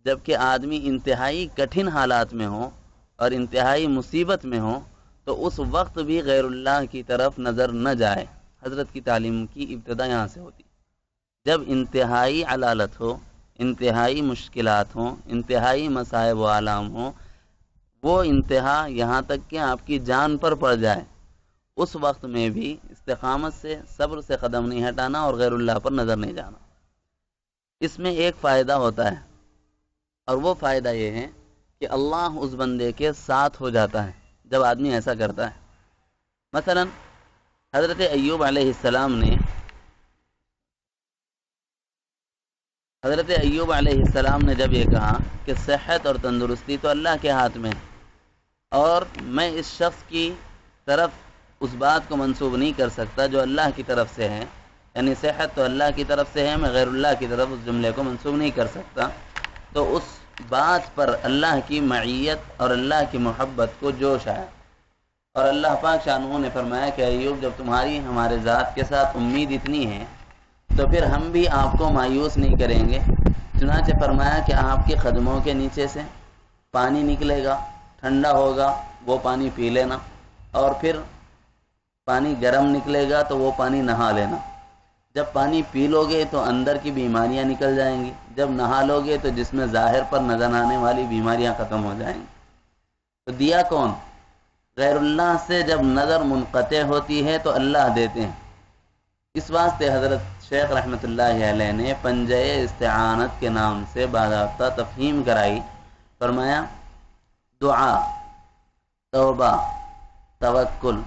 جبکہ آدمی انتہائی کٹھن حالات میں ہو اور انتہائی مصیبت میں ہو تو اس وقت بھی غیر اللہ کی طرف نظر نہ جائے۔ حضرت کی تعلیم کی ابتدا یہاں سے ہوتی۔ جب انتہائی علالت ہو، انتہائی مشکلات ہوں، انتہائی مصائب و آلام ہوں، وہ انتہا یہاں تک کہ آپ کی جان پر پڑ جائے، اس وقت میں بھی استقامت سے، صبر سے قدم نہیں ہٹانا اور غیر اللہ پر نظر نہیں جانا۔ اس میں ایک فائدہ ہوتا ہے، اور وہ فائدہ یہ ہے کہ اللہ اس بندے کے ساتھ ہو جاتا ہے جب آدمی ایسا کرتا ہے۔ مثلا حضرت ایوب علیہ السلام نے جب یہ کہا کہ صحت اور تندرستی تو اللہ کے ہاتھ میں ہے، اور میں اس شخص کی طرف اس بات کو منسوب نہیں کر سکتا جو اللہ کی طرف سے ہے، یعنی صحت تو اللہ کی طرف سے ہے، میں غیر اللہ کی طرف اس جملے کو منسوب نہیں کر سکتا، تو اس بات پر اللہ کی معیت اور اللہ کی محبت کو جوش آیا، اور اللہ پاک شانہ نے فرمایا کہ ایوب جب تمہاری ہمارے ذات کے ساتھ امید اتنی ہے تو پھر ہم بھی آپ کو مایوس نہیں کریں گے۔ چنانچہ فرمایا کہ آپ کے قدموں کے نیچے سے پانی نکلے گا، ٹھنڈا ہوگا، وہ پانی پی لینا، اور پھر پانی گرم نکلے گا تو وہ پانی نہا لینا۔ جب پانی پی لو گے تو اندر کی بیماریاں نکل جائیں گی، جب نہا لو گے تو جس میں ظاہر پر نظر آنے والی بیماریاں ختم ہو جائیں گی۔ تو دیا کون؟ غیر اللہ سے جب نظر منقطع ہوتی ہے تو اللہ دیتے ہیں، اس واسطے حضرت شیخ رحمۃ اللہ علیہ نے پنجہ استعانت کے نام سے باضابطہ تفہیم کرائی. فرمایا دعا، توبہ، توکل،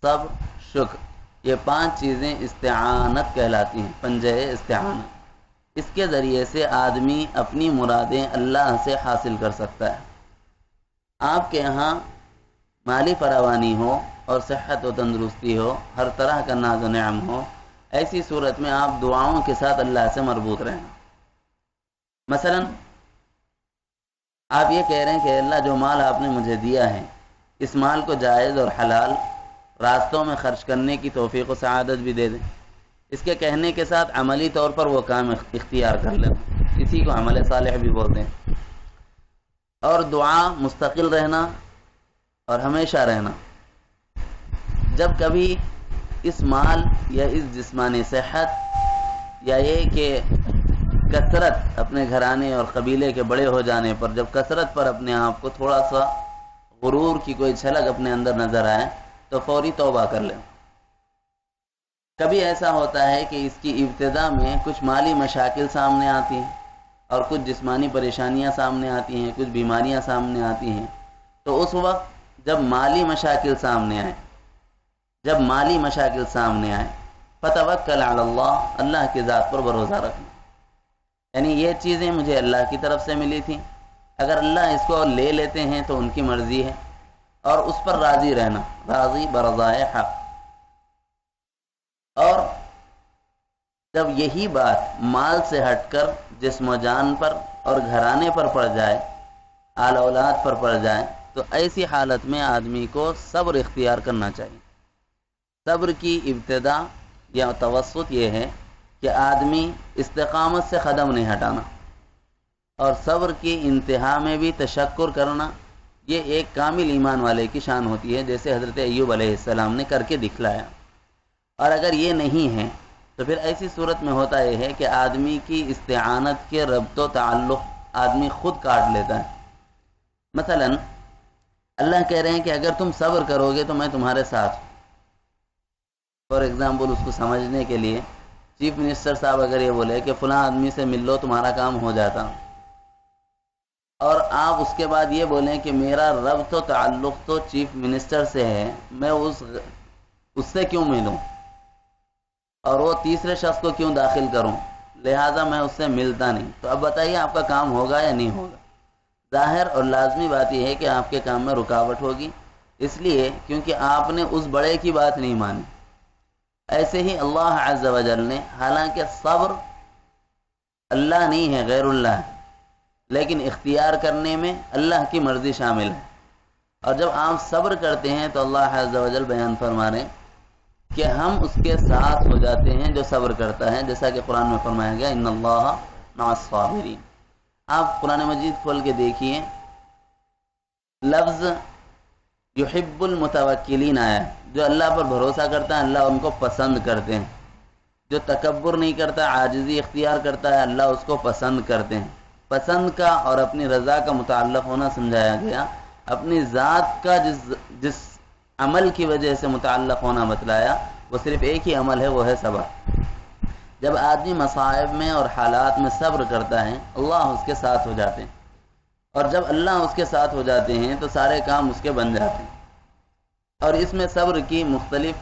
صبر، شکر، یہ 5 چیزیں استعانت کہلاتی ہیں، پنجہ استعانت. اس کے ذریعے سے آدمی اپنی مرادیں اللہ سے حاصل کر سکتا ہے. آپ کے یہاں مالی فراوانی ہو اور صحت و تندرستی ہو، ہر طرح کا ناز و نعم ہو، ایسی صورت میں آپ دعاؤں کے ساتھ اللہ سے مربوط رہیں. مثلا آپ یہ کہہ رہے ہیں کہ اللہ جو مال آپ نے مجھے دیا ہے، اس مال کو جائز اور حلال راستوں میں خرچ کرنے کی توفیق و سعادت بھی دے دیں. اس کے کہنے کے ساتھ عملی طور پر وہ کام اختیار کر لیں، اسی کو عمل صالح بھی بولتے ہیں. اور دعا مستقل رہنا اور ہمیشہ رہنا. جب کبھی اس مال یا اس جسمانی صحت یا یہ کہ کثرت اپنے گھرانے اور قبیلے کے بڑے ہو جانے پر جب کثرت پر اپنے آپ کو تھوڑا سا غرور کی کوئی جھلک اپنے اندر نظر آئے تو فوری توبہ کر لیں. کبھی ایسا ہوتا ہے کہ اس کی ابتدا میں کچھ مالی مشاکل سامنے آتی ہیں اور کچھ جسمانی پریشانیاں سامنے آتی ہیں، کچھ بیماریاں سامنے آتی ہیں. تو اس وقت جب مالی مشاکل سامنے آئے فتوکل علی اللہ، اللہ کی ذات پر بھروسہ رکھنا. یعنی یہ چیزیں مجھے اللہ کی طرف سے ملی تھیں، اگر اللہ اس کو لے لیتے ہیں تو ان کی مرضی ہے، اور اس پر راضی رہنا، راضی برضائے حق. اور جب یہی بات مال سے ہٹ کر جسم و جان پر اور گھرانے پر پڑ جائے، آل اولاد پر پڑ جائے، تو ایسی حالت میں آدمی کو صبر اختیار کرنا چاہیے. صبر کی ابتدا یا توسط یہ ہے کہ آدمی استقامت سے قدم نہیں ہٹانا، اور صبر کی انتہا میں بھی تشکر کرنا. یہ ایک کامل ایمان والے کی شان ہوتی ہے، جیسے حضرت ایوب علیہ السلام نے کر کے دکھلایا. اور اگر یہ نہیں ہے تو پھر ایسی صورت میں ہوتا یہ ہے کہ آدمی کی استعانت کے ربط و تعلق آدمی خود کاٹ لیتا ہے. مثلا اللہ کہہ رہے ہیں کہ اگر تم صبر کرو گے تو میں تمہارے ساتھ ہوں. فار ایگزامپل، اس کو سمجھنے کے لیے چیف منسٹر صاحب اگر یہ بولے کہ فلاں آدمی سے مل لو تمہارا کام ہو جاتا، اور آپ اس کے بعد یہ بولیں کہ میرا ربط و تعلق تو چیف منسٹر سے ہے، میں اس سے کیوں ملوں اور وہ تیسرے شخص کو کیوں داخل کروں، لہٰذا میں اس سے ملتا نہیں. تو اب بتائیے آپ کا کام ہوگا یا نہیں ہوگا؟ ظاہر اور لازمی بات یہ ہے کہ آپ کے کام میں رکاوٹ ہوگی، اس لیے کیونکہ آپ نے اس بڑے کی بات نہیں مانی. ایسے ہی اللہ عز و جل نے، حالانکہ صبر اللہ نہیں ہے، غیر اللہ ہے، لیکن اختیار کرنے میں اللہ کی مرضی شامل ہے. اور جب آپ صبر کرتے ہیں تو اللہ عز و جل بیان فرما رہے ہیں کہ ہم اس کے ساتھ ہو جاتے ہیں جو صبر کرتا ہے، جیسا کہ قرآن میں فرمایا گیا ان اللہ مع الصابرین. آپ قرآن مجید کھول کے دیکھیے، لفظ یحب المتوکلین آیا. جو اللہ پر بھروسہ کرتا ہے اللہ ان کو پسند کرتے ہیں. جو تکبر نہیں کرتا، عاجزی اختیار کرتا ہے، اللہ اس کو پسند کرتے ہیں. پسند کا اور اپنی رضا کا متعلق ہونا سمجھایا گیا، اپنی ذات کا جس عمل کی وجہ سے متعلق ہونا بتلایا، وہ صرف ایک ہی عمل ہے، وہ ہے صبر. جب آدمی مصائب میں اور حالات میں صبر کرتا ہے اللہ اس کے ساتھ ہو جاتے ہیں، اور جب اللہ اس کے ساتھ ہو جاتے ہیں تو سارے کام اس کے بن جاتے ہیں. اور اس میں صبر کی مختلف،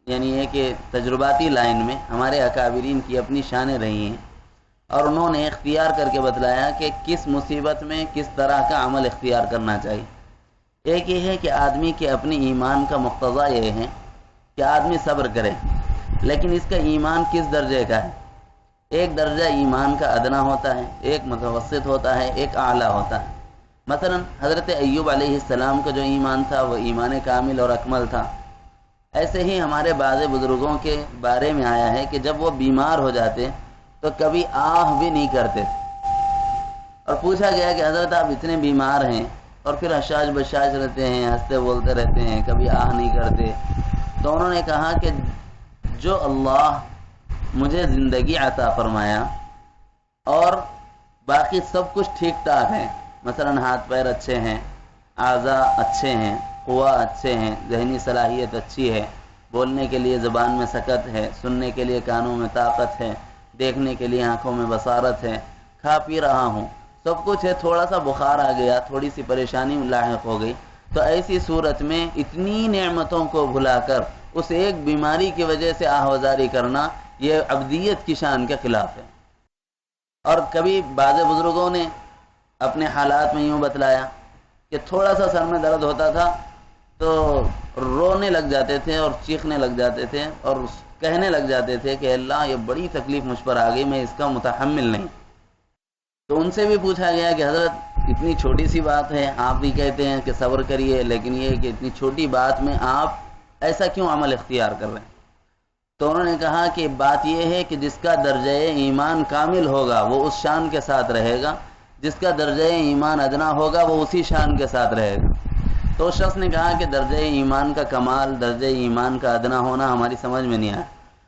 یعنی یہ کہ تجرباتی لائن میں ہمارے اکابرین کی اپنی شانیں رہی ہیں، اور انہوں نے اختیار کر کے بتلایا کہ کس مصیبت میں کس طرح کا عمل اختیار کرنا چاہیے. ایک یہ ہے کہ آدمی کے اپنے ایمان کا مقتضا یہ ہے کہ آدمی صبر کرے، لیکن اس کا ایمان کس درجے کا ہے؟ ایک درجہ ایمان کا ادنا ہوتا ہے، ایک متوسط ہوتا ہے، ایک اعلیٰ ہوتا ہے. مثلا حضرت ایوب علیہ السلام کا جو ایمان تھا وہ ایمان کامل اور اکمل تھا. ایسے ہی ہمارے بعض بزرگوں کے بارے میں آیا ہے کہ جب وہ بیمار ہو جاتے تو کبھی آہ بھی نہیں کرتے. اور پوچھا گیا کہ حضرت آپ اتنے بیمار ہیں اور پھر حشاش بشاش رہتے ہیں، ہنستے بولتے رہتے ہیں، کبھی آہ نہیں کرتے. تو انہوں نے کہا کہ جو اللہ مجھے زندگی عطا فرمایا اور باقی سب کچھ ٹھیک ٹھاک ہے، مثلا ہاتھ پیر اچھے ہیں، اعضاء اچھے ہیں، قوا اچھے ہیں، ذہنی صلاحیت اچھی ہے، بولنے کے لیے زبان میں سکت ہے، سننے کے لیے کانوں میں طاقت ہے، دیکھنے کے لیے آنکھوں میں بصارت ہے، کھا پی رہا ہوں، سب کچھ ہے، تھوڑا سا بخار آ گیا، تھوڑی سی پریشانی لاحق ہو گئی، تو ایسی صورت میں اتنی نعمتوں کو بھلا کر اس ایک بیماری کی وجہ سے آہوازاری کرنا یہ عبدیت کی شان کے خلاف ہے۔ اور کبھی بعض بزرگوں نے اپنے حالات میں یوں بتلایا کہ تھوڑا سا سر میں درد ہوتا تھا تو رونے لگ جاتے تھے اور چیخنے لگ جاتے تھے اور کہنے لگ جاتے تھے کہ اللہ یہ بڑی تکلیف مجھ پر آ گئی، میں اس کا متحمل نہیں۔ تو ان سے بھی پوچھا گیا کہ حضرت اتنی چھوٹی سی بات ہے، آپ بھی کہتے ہیں کہ صبر کریے، لیکن یہ کہ اتنی چھوٹی بات میں آپ ایسا کیوں عمل اختیار کر رہے ہیں؟ تو انہوں نے کہا کہ بات یہ ہے کہ جس کا درجہ ایمان کامل ہوگا وہ اس شان کے ساتھ رہے گا، جس کا درجہ ایمان ادنا ہوگا وہ اسی شان کے ساتھ رہے گا۔ تو اس شخص نے کہا کہ درجہ ایمان کا کمال، درجہ ایمان کا ادنا ہونا ہماری سمجھ میں نہیں آیا۔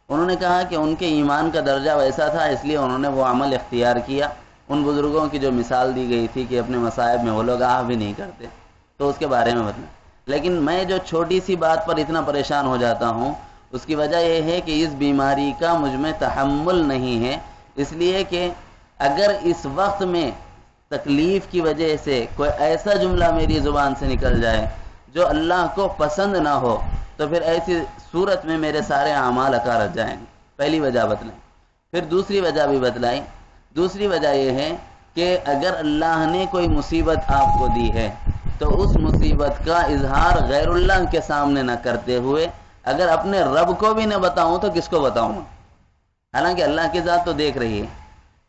انہوں نے کہا کہ ان کے ایمان کا درجہ ویسا تھا، اس لیے انہوں نے وہ عمل اختیار کیا۔ ان بزرگوں کی جو مثال دی گئی تھی کہ اپنے مصائب میں وہ لوگ آہ بھی نہیں کرتے، تو اس کے بارے میں بتائیں۔ لیکن میں جو چھوٹی سی بات پر اتنا پریشان ہو جاتا ہوں، اس کی وجہ یہ ہے کہ اس بیماری کا مجھ میں تحمل نہیں ہے، اس لیے کہ اگر اس وقت میں تکلیف کی وجہ سے کوئی ایسا جملہ میری زبان سے نکل جائے جو اللہ کو پسند نہ ہو تو پھر ایسی صورت میں میرے سارے اعمال اکارت جائیں گے۔ پہلی وجہ بتلائیں۔ پھر دوسری وجہ بھی بتلائی۔ دوسری وجہ یہ ہے کہ اگر اللہ نے کوئی مصیبت آپ کو دی ہے تو اس مصیبت کا اظہار غیر اللہ کے سامنے نہ کرتے ہوئے اگر اپنے رب کو بھی نہ بتاؤں تو کس کو بتاؤں؟ حالانکہ اللہ کی ذات تو دیکھ رہی ہے،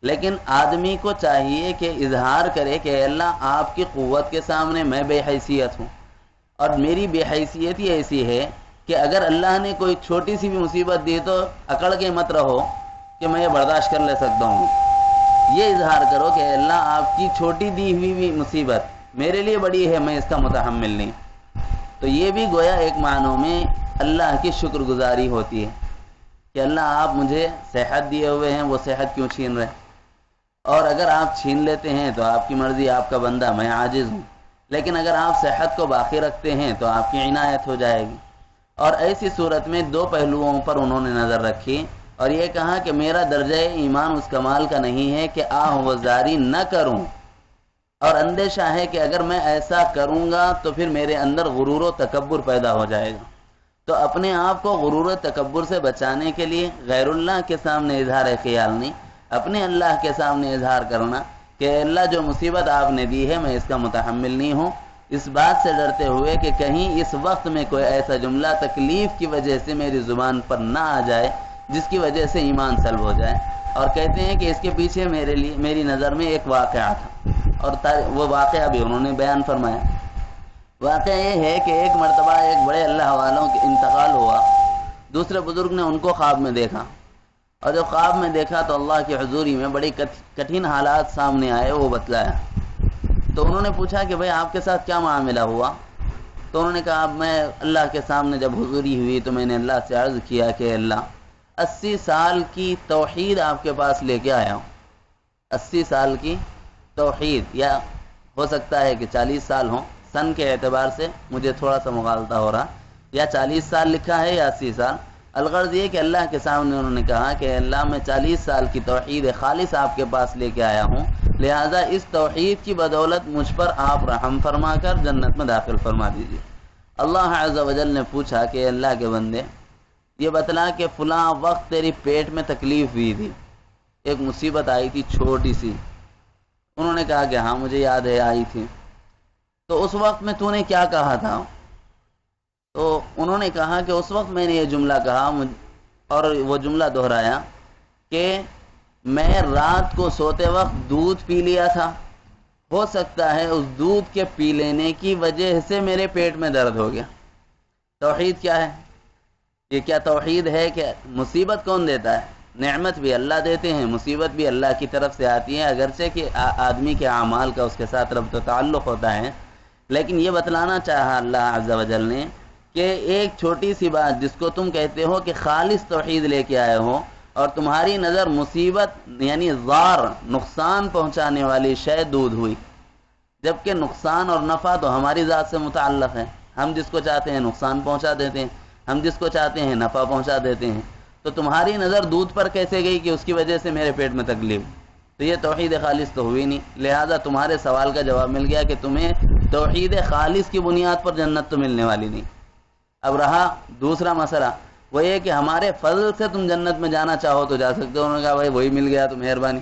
لیکن آدمی کو چاہیے کہ اظہار کرے کہ اے اللہ آپ کی قوت کے سامنے میں بے حیثیت ہوں، اور میری بے حیثیتی ایسی ہے کہ اگر اللہ نے کوئی چھوٹی سی بھی مصیبت دی تو اکڑ کے مت رہو کہ میں یہ برداشت کر لے سکتا ہوں۔ یہ اظہار کرو کہ اے اللہ آپ کی چھوٹی دی ہوئی بھی مصیبت میرے لیے بڑی ہے، میں اس کا متحمل نہیں۔ تو یہ بھی گویا ایک معنوں میں اللہ کی شکر گزاری ہوتی ہے کہ اللہ آپ مجھے صحت دیے ہوئے ہیں، وہ صحت کیوں چھین رہے؟ اور اگر آپ چھین لیتے ہیں تو آپ کی مرضی، آپ کا بندہ، میں عاجز ہوں، لیکن اگر آپ صحت کو باقی رکھتے ہیں تو آپ کی عنایت ہو جائے گی۔ اور ایسی صورت میں دو پہلوؤں پر انہوں نے نظر رکھی اور یہ کہا کہ میرا درجہ ایمان اس کمال کا نہیں ہے کہ آہوازاری نہ کروں، اور اندیشہ ہے کہ اگر میں ایسا کروں گا تو پھر میرے اندر غرور و تکبر پیدا ہو جائے گا۔ تو اپنے آپ کو غرور و تکبر سے بچانے کے لیے غیر اللہ کے سامنے اظہار خیال نہیں، اپنے اللہ کے سامنے اظہار کرنا کہ اللہ جو مصیبت آپ نے دی ہے میں اس کا متحمل نہیں ہوں، اس بات سے ڈرتے ہوئے کہ کہیں اس وقت میں کوئی ایسا جملہ تکلیف کی وجہ سے میری زبان پر نہ آ جائے جس کی وجہ سے ایمان سلب ہو جائے۔ اور کہتے ہیں کہ اس کے پیچھے میری نظر میں ایک واقعہ تھا، اور وہ واقعہ بھی انہوں نے بیان فرمایا۔ واقعہ یہ ہے کہ ایک مرتبہ ایک بڑے اللہ والوں کے انتقال ہوا، دوسرے بزرگ نے ان کو خواب میں دیکھا، اور جب خواب میں دیکھا تو اللہ کی حضوری میں بڑی کٹھن حالات سامنے آئے، وہ بتلایا۔ تو انہوں نے پوچھا کہ بھئی آپ کے ساتھ کیا معاملہ ہوا؟ تو انہوں نے کہا میں اللہ کے سامنے جب حضوری ہوئی تو میں نے اللہ سے عرض کیا کہ اللہ 80 سال کی توحید آپ کے پاس لے کے آیا ہوں، 80 سال کی توحید، یا ہو سکتا ہے کہ 40 سال ہوں، سن کے اعتبار سے مجھے تھوڑا سا مغالطہ ہو رہا، یا 40 سال لکھا ہے یا 80 سال۔ الغرض یہ کہ اللہ کے سامنے انہوں نے کہا کہ اللہ میں 40 سال کی توحید خالص آپ کے پاس لے کے آیا ہوں، لہذا اس توحید کی بدولت مجھ پر آپ رحم فرما کر جنت میں داخل فرما دیجیے۔ اللہ عز و جل نے پوچھا کہ اللہ کے بندے یہ بتلا کہ فلاں وقت تیری پیٹ میں تکلیف ہوئی تھی، ایک مصیبت آئی تھی چھوٹی سی۔ انہوں نے کہا کہ ہاں مجھے یاد ہے آئی تھی۔ تو اس وقت میں تو نے کیا کہا تھا؟ تو انہوں نے کہا کہ اس وقت میں نے یہ جملہ کہا، اور وہ جملہ دہرایا کہ میں رات کو سوتے وقت دودھ پی لیا تھا، ہو سکتا ہے اس دودھ کے پی لینے کی وجہ سے میرے پیٹ میں درد ہو گیا۔ توحید کیا ہے؟ یہ کیا توحید ہے کہ مصیبت کون دیتا ہے؟ نعمت بھی اللہ دیتے ہیں، مصیبت بھی اللہ کی طرف سے آتی ہے، اگرچہ کہ آدمی کے اعمال کا اس کے ساتھ ربط و تعلق ہوتا ہے، لیکن یہ بتلانا چاہا اللہ عز و جل نے کہ ایک چھوٹی سی بات جس کو تم کہتے ہو کہ خالص توحید لے کے آئے ہو، اور تمہاری نظر مصیبت یعنی ضار نقصان پہنچانے والی شے دودھ ہوئی، جبکہ نقصان اور نفع تو ہماری ذات سے متعلق ہے، ہم جس کو چاہتے ہیں نقصان پہنچا دیتے ہیں۔ ہم جس کو چاہتے ہیں نفع پہنچا دیتے ہیں. تو تمہاری نظر دودھ پر کیسے گئی کہ اس کی وجہ سے میرے پیٹ میں تکلیف؟ تو یہ توحید خالص تو ہوئی نہیں. لہٰذا تمہارے سوال کا جواب مل گیا کہ تمہیں توحید خالص کی بنیاد پر جنت تو ملنے والی نہیں. اب رہا دوسرا مسئلہ، وہ یہ کہ ہمارے فضل سے تم جنت میں جانا چاہو تو جا سکتے ہو. انہوں نے کہا بھائی وہی مل گیا تو مہربانی،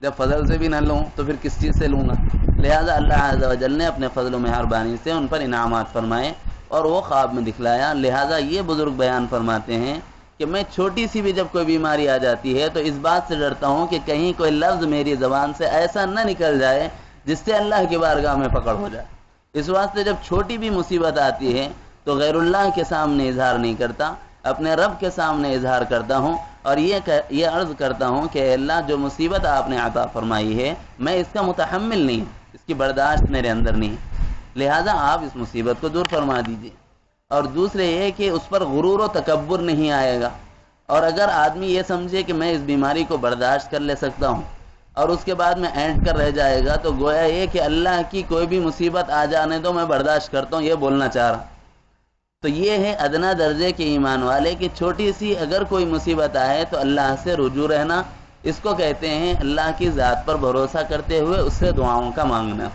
جب فضل سے بھی نہ لوں تو پھر کس چیز سے لوں گا؟ لہٰذا اللہ عز و جل نے اپنے فضل و مہربانی سے ان پر انعامات فرمائے اور وہ خواب میں دکھلایا. لہٰذا یہ بزرگ بیان فرماتے ہیں کہ میں چھوٹی سی بھی جب کوئی بیماری آ جاتی ہے تو اس بات سے ڈرتا ہوں کہ کہیں کوئی لفظ میری زبان سے ایسا نہ نکل جائے جس سے اللہ کی بارگاہ میں پکڑ ہو جائے. اس واسطے جب چھوٹی بھی مصیبت آتی ہے تو غیر اللہ کے سامنے اظہار نہیں کرتا، اپنے رب کے سامنے اظہار کرتا ہوں اور یہ عرض کرتا ہوں کہ اے اللہ جو مصیبت آپ نے عطا فرمائی ہے میں اس کا متحمل نہیں ہوں، اس کی برداشت میرے اندر نہیں ہے، لہٰذا آپ اس مصیبت کو دور فرما دیجیے. اور دوسرے یہ کہ اس پر غرور و تکبر نہیں آئے گا. اور اگر آدمی یہ سمجھے کہ میں اس بیماری کو برداشت کر لے سکتا ہوں اور اس کے بعد میں اینٹ کر رہ جائے گا تو گویا یہ کہ اللہ کی کوئی بھی مصیبت آ جانے دو میں برداشت کرتا ہوں، یہ بولنا چاہ رہا. تو یہ ہے ادنا درجے کے ایمان والے کہ چھوٹی سی اگر کوئی مصیبت آئے تو اللہ سے رجوع رہنا. اس کو کہتے ہیں اللہ کی ذات پر بھروسہ کرتے ہوئے اس سے دعاؤں کا مانگنا.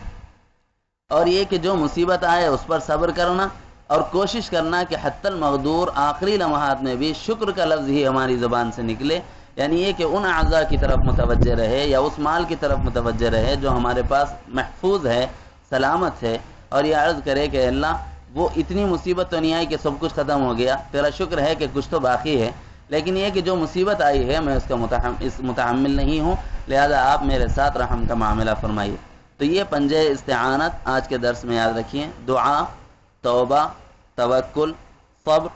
اور یہ کہ جو مصیبت آئے اس پر صبر کرنا اور کوشش کرنا کہ حتی المقدور آخری لمحات میں بھی شکر کا لفظ ہی ہماری زبان سے نکلے. یعنی یہ کہ ان اعضاء کی طرف متوجہ رہے یا اس مال کی طرف متوجہ رہے جو ہمارے پاس محفوظ ہے، سلامت ہے، اور یہ عرض کرے کہ اللہ وہ اتنی مصیبت تو نہیں آئی کہ سب کچھ ختم ہو گیا، تیرا شکر ہے کہ کچھ تو باقی ہے، لیکن یہ کہ جو مصیبت آئی ہے میں اس کا متحمل نہیں ہوں، لہذا آپ میرے ساتھ رحم کا معاملہ فرمائیے. تو یہ پنجے استعانت آج کے درس میں یاد رکھیے. دعا، توبہ، توکل، صبر،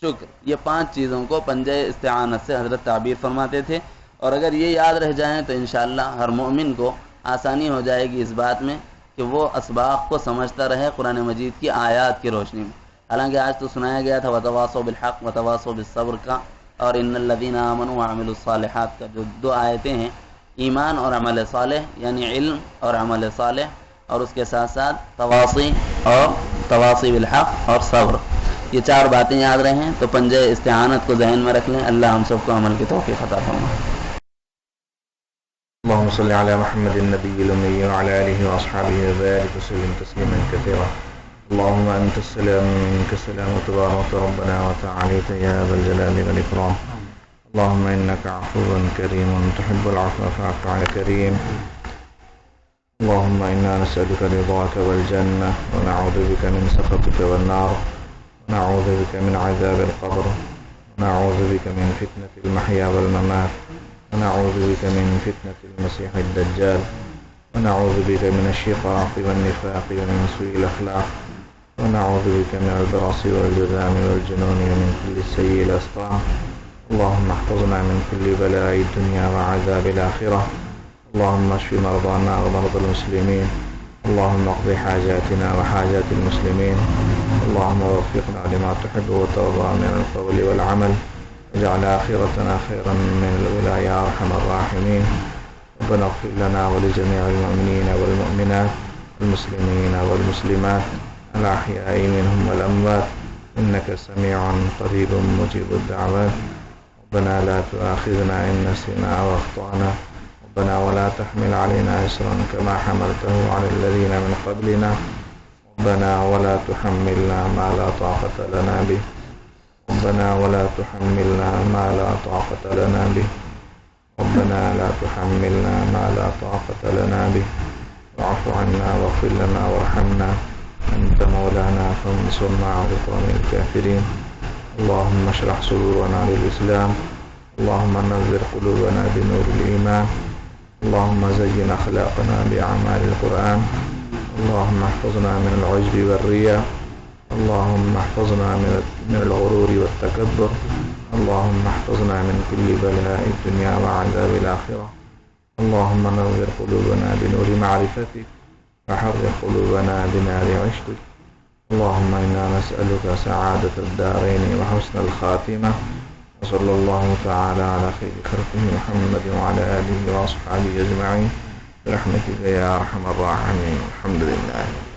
شکر، یہ 5 چیزوں کو پنجے استعانت سے حضرت تعبیر فرماتے تھے. اور اگر یہ یاد رہ جائیں تو انشاءاللہ ہر مومن کو آسانی ہو جائے گی اس بات میں کہ وہ اسباق کو سمجھتا رہے قرآن مجید کی آیات کی روشنی میں. حالانکہ آج تو سنایا گیا تھا وتواصوا بالحق وتواصوا بالصبر کا اور ان الذین آمنوا وعملوا الصالحات کا، جو 2 آیتیں ہیں، ایمان اور عمل صالح یعنی علم اور عمل صالح، اور اس کے ساتھ ساتھ تواصی اور تواصی بالحق اور صبر، یہ 4 باتیں یاد رہیں تو پنجے استعانت کو ذہن میں رکھ لیں. اللہ ہم سب کو عمل کی توفیق عطا فرمائے. اللهم صل على محمد النبي الأمي وعلى آله وأصحابه وبارك وسلم تسليما كثيرا. اللهم أنت السلام منك السلام تبارك ربنا وتعاليت يا ذا الجلال والإكرام. اللهم إنك عفو كريم تحب العفو فاعف عن كريم. اللهم إنا نسألك رضاك والجنة ونعوذ بك من سخطك والنار ونعوذ بك من عذاب القبر ونعوذ بك من فتنة المحيا والممات ونعوذ بك من فتنة المسيح الدجال ونعوذ بك من الشقاق والنفاق ومن سوء الأخلاق ونعوذ بك من البرص والجذام والجنون ومن كل سيء الأسقام. اللهم احفظنا من كل بلاء الدنيا وعذاب الآخرة. اللهم اشف مرضانا ومرضى المسلمين. اللهم اقض حاجاتنا وحاجات المسلمين. اللهم وفقنا لما تحب وترضى من القول والعمل. اجعل آخرتنا خيرا من الأولى يا أرحم الراحمين. ربنا اغفر لنا ولجميع المؤمنين والمؤمنات المسلمين والمسلمات الأحياء منهم والأموات إنك سميع قريب مجيب الدعوات. ربنا لا تؤاخذنا إن نسينا أو أخطأنا. ربنا ولا تحمل علينا إصرا كما حملته على الذين من قبلنا. ربنا ولا تحملنا ما لا طاقة لنا به. ربنا ولا تحملنا ما لا طاقة لنا به. ربنا لا تحملنا ما لا طاقة لنا به. واعف عنا واغفر لنا وارحمنا أنت مولانا فانصرنا على القوم الكافرين. اللهم اشرح صدورنا للإسلام. اللهم نذر قلوبنا بنور الإيمان. اللهم زين أخلاقنا بأعمال القرآن. اللهم احفظنا من العجب والرياء. اللهم احفظنا من الغرور والتكبر. اللهم احفظنا من كل بلاء الدنيا وعذاب الآخرة. اللهم نور قلوبنا بنور معرفتك وحرق قلوبنا بنار عشقك. اللهم إنا نسألك سعادة الدارين وحسن الخاتمة. وصلى الله تعالى على خير خلقه محمد وعلى آله وأصحابه أجمعين برحمتك يا أرحم الراحمين. الحمد لله.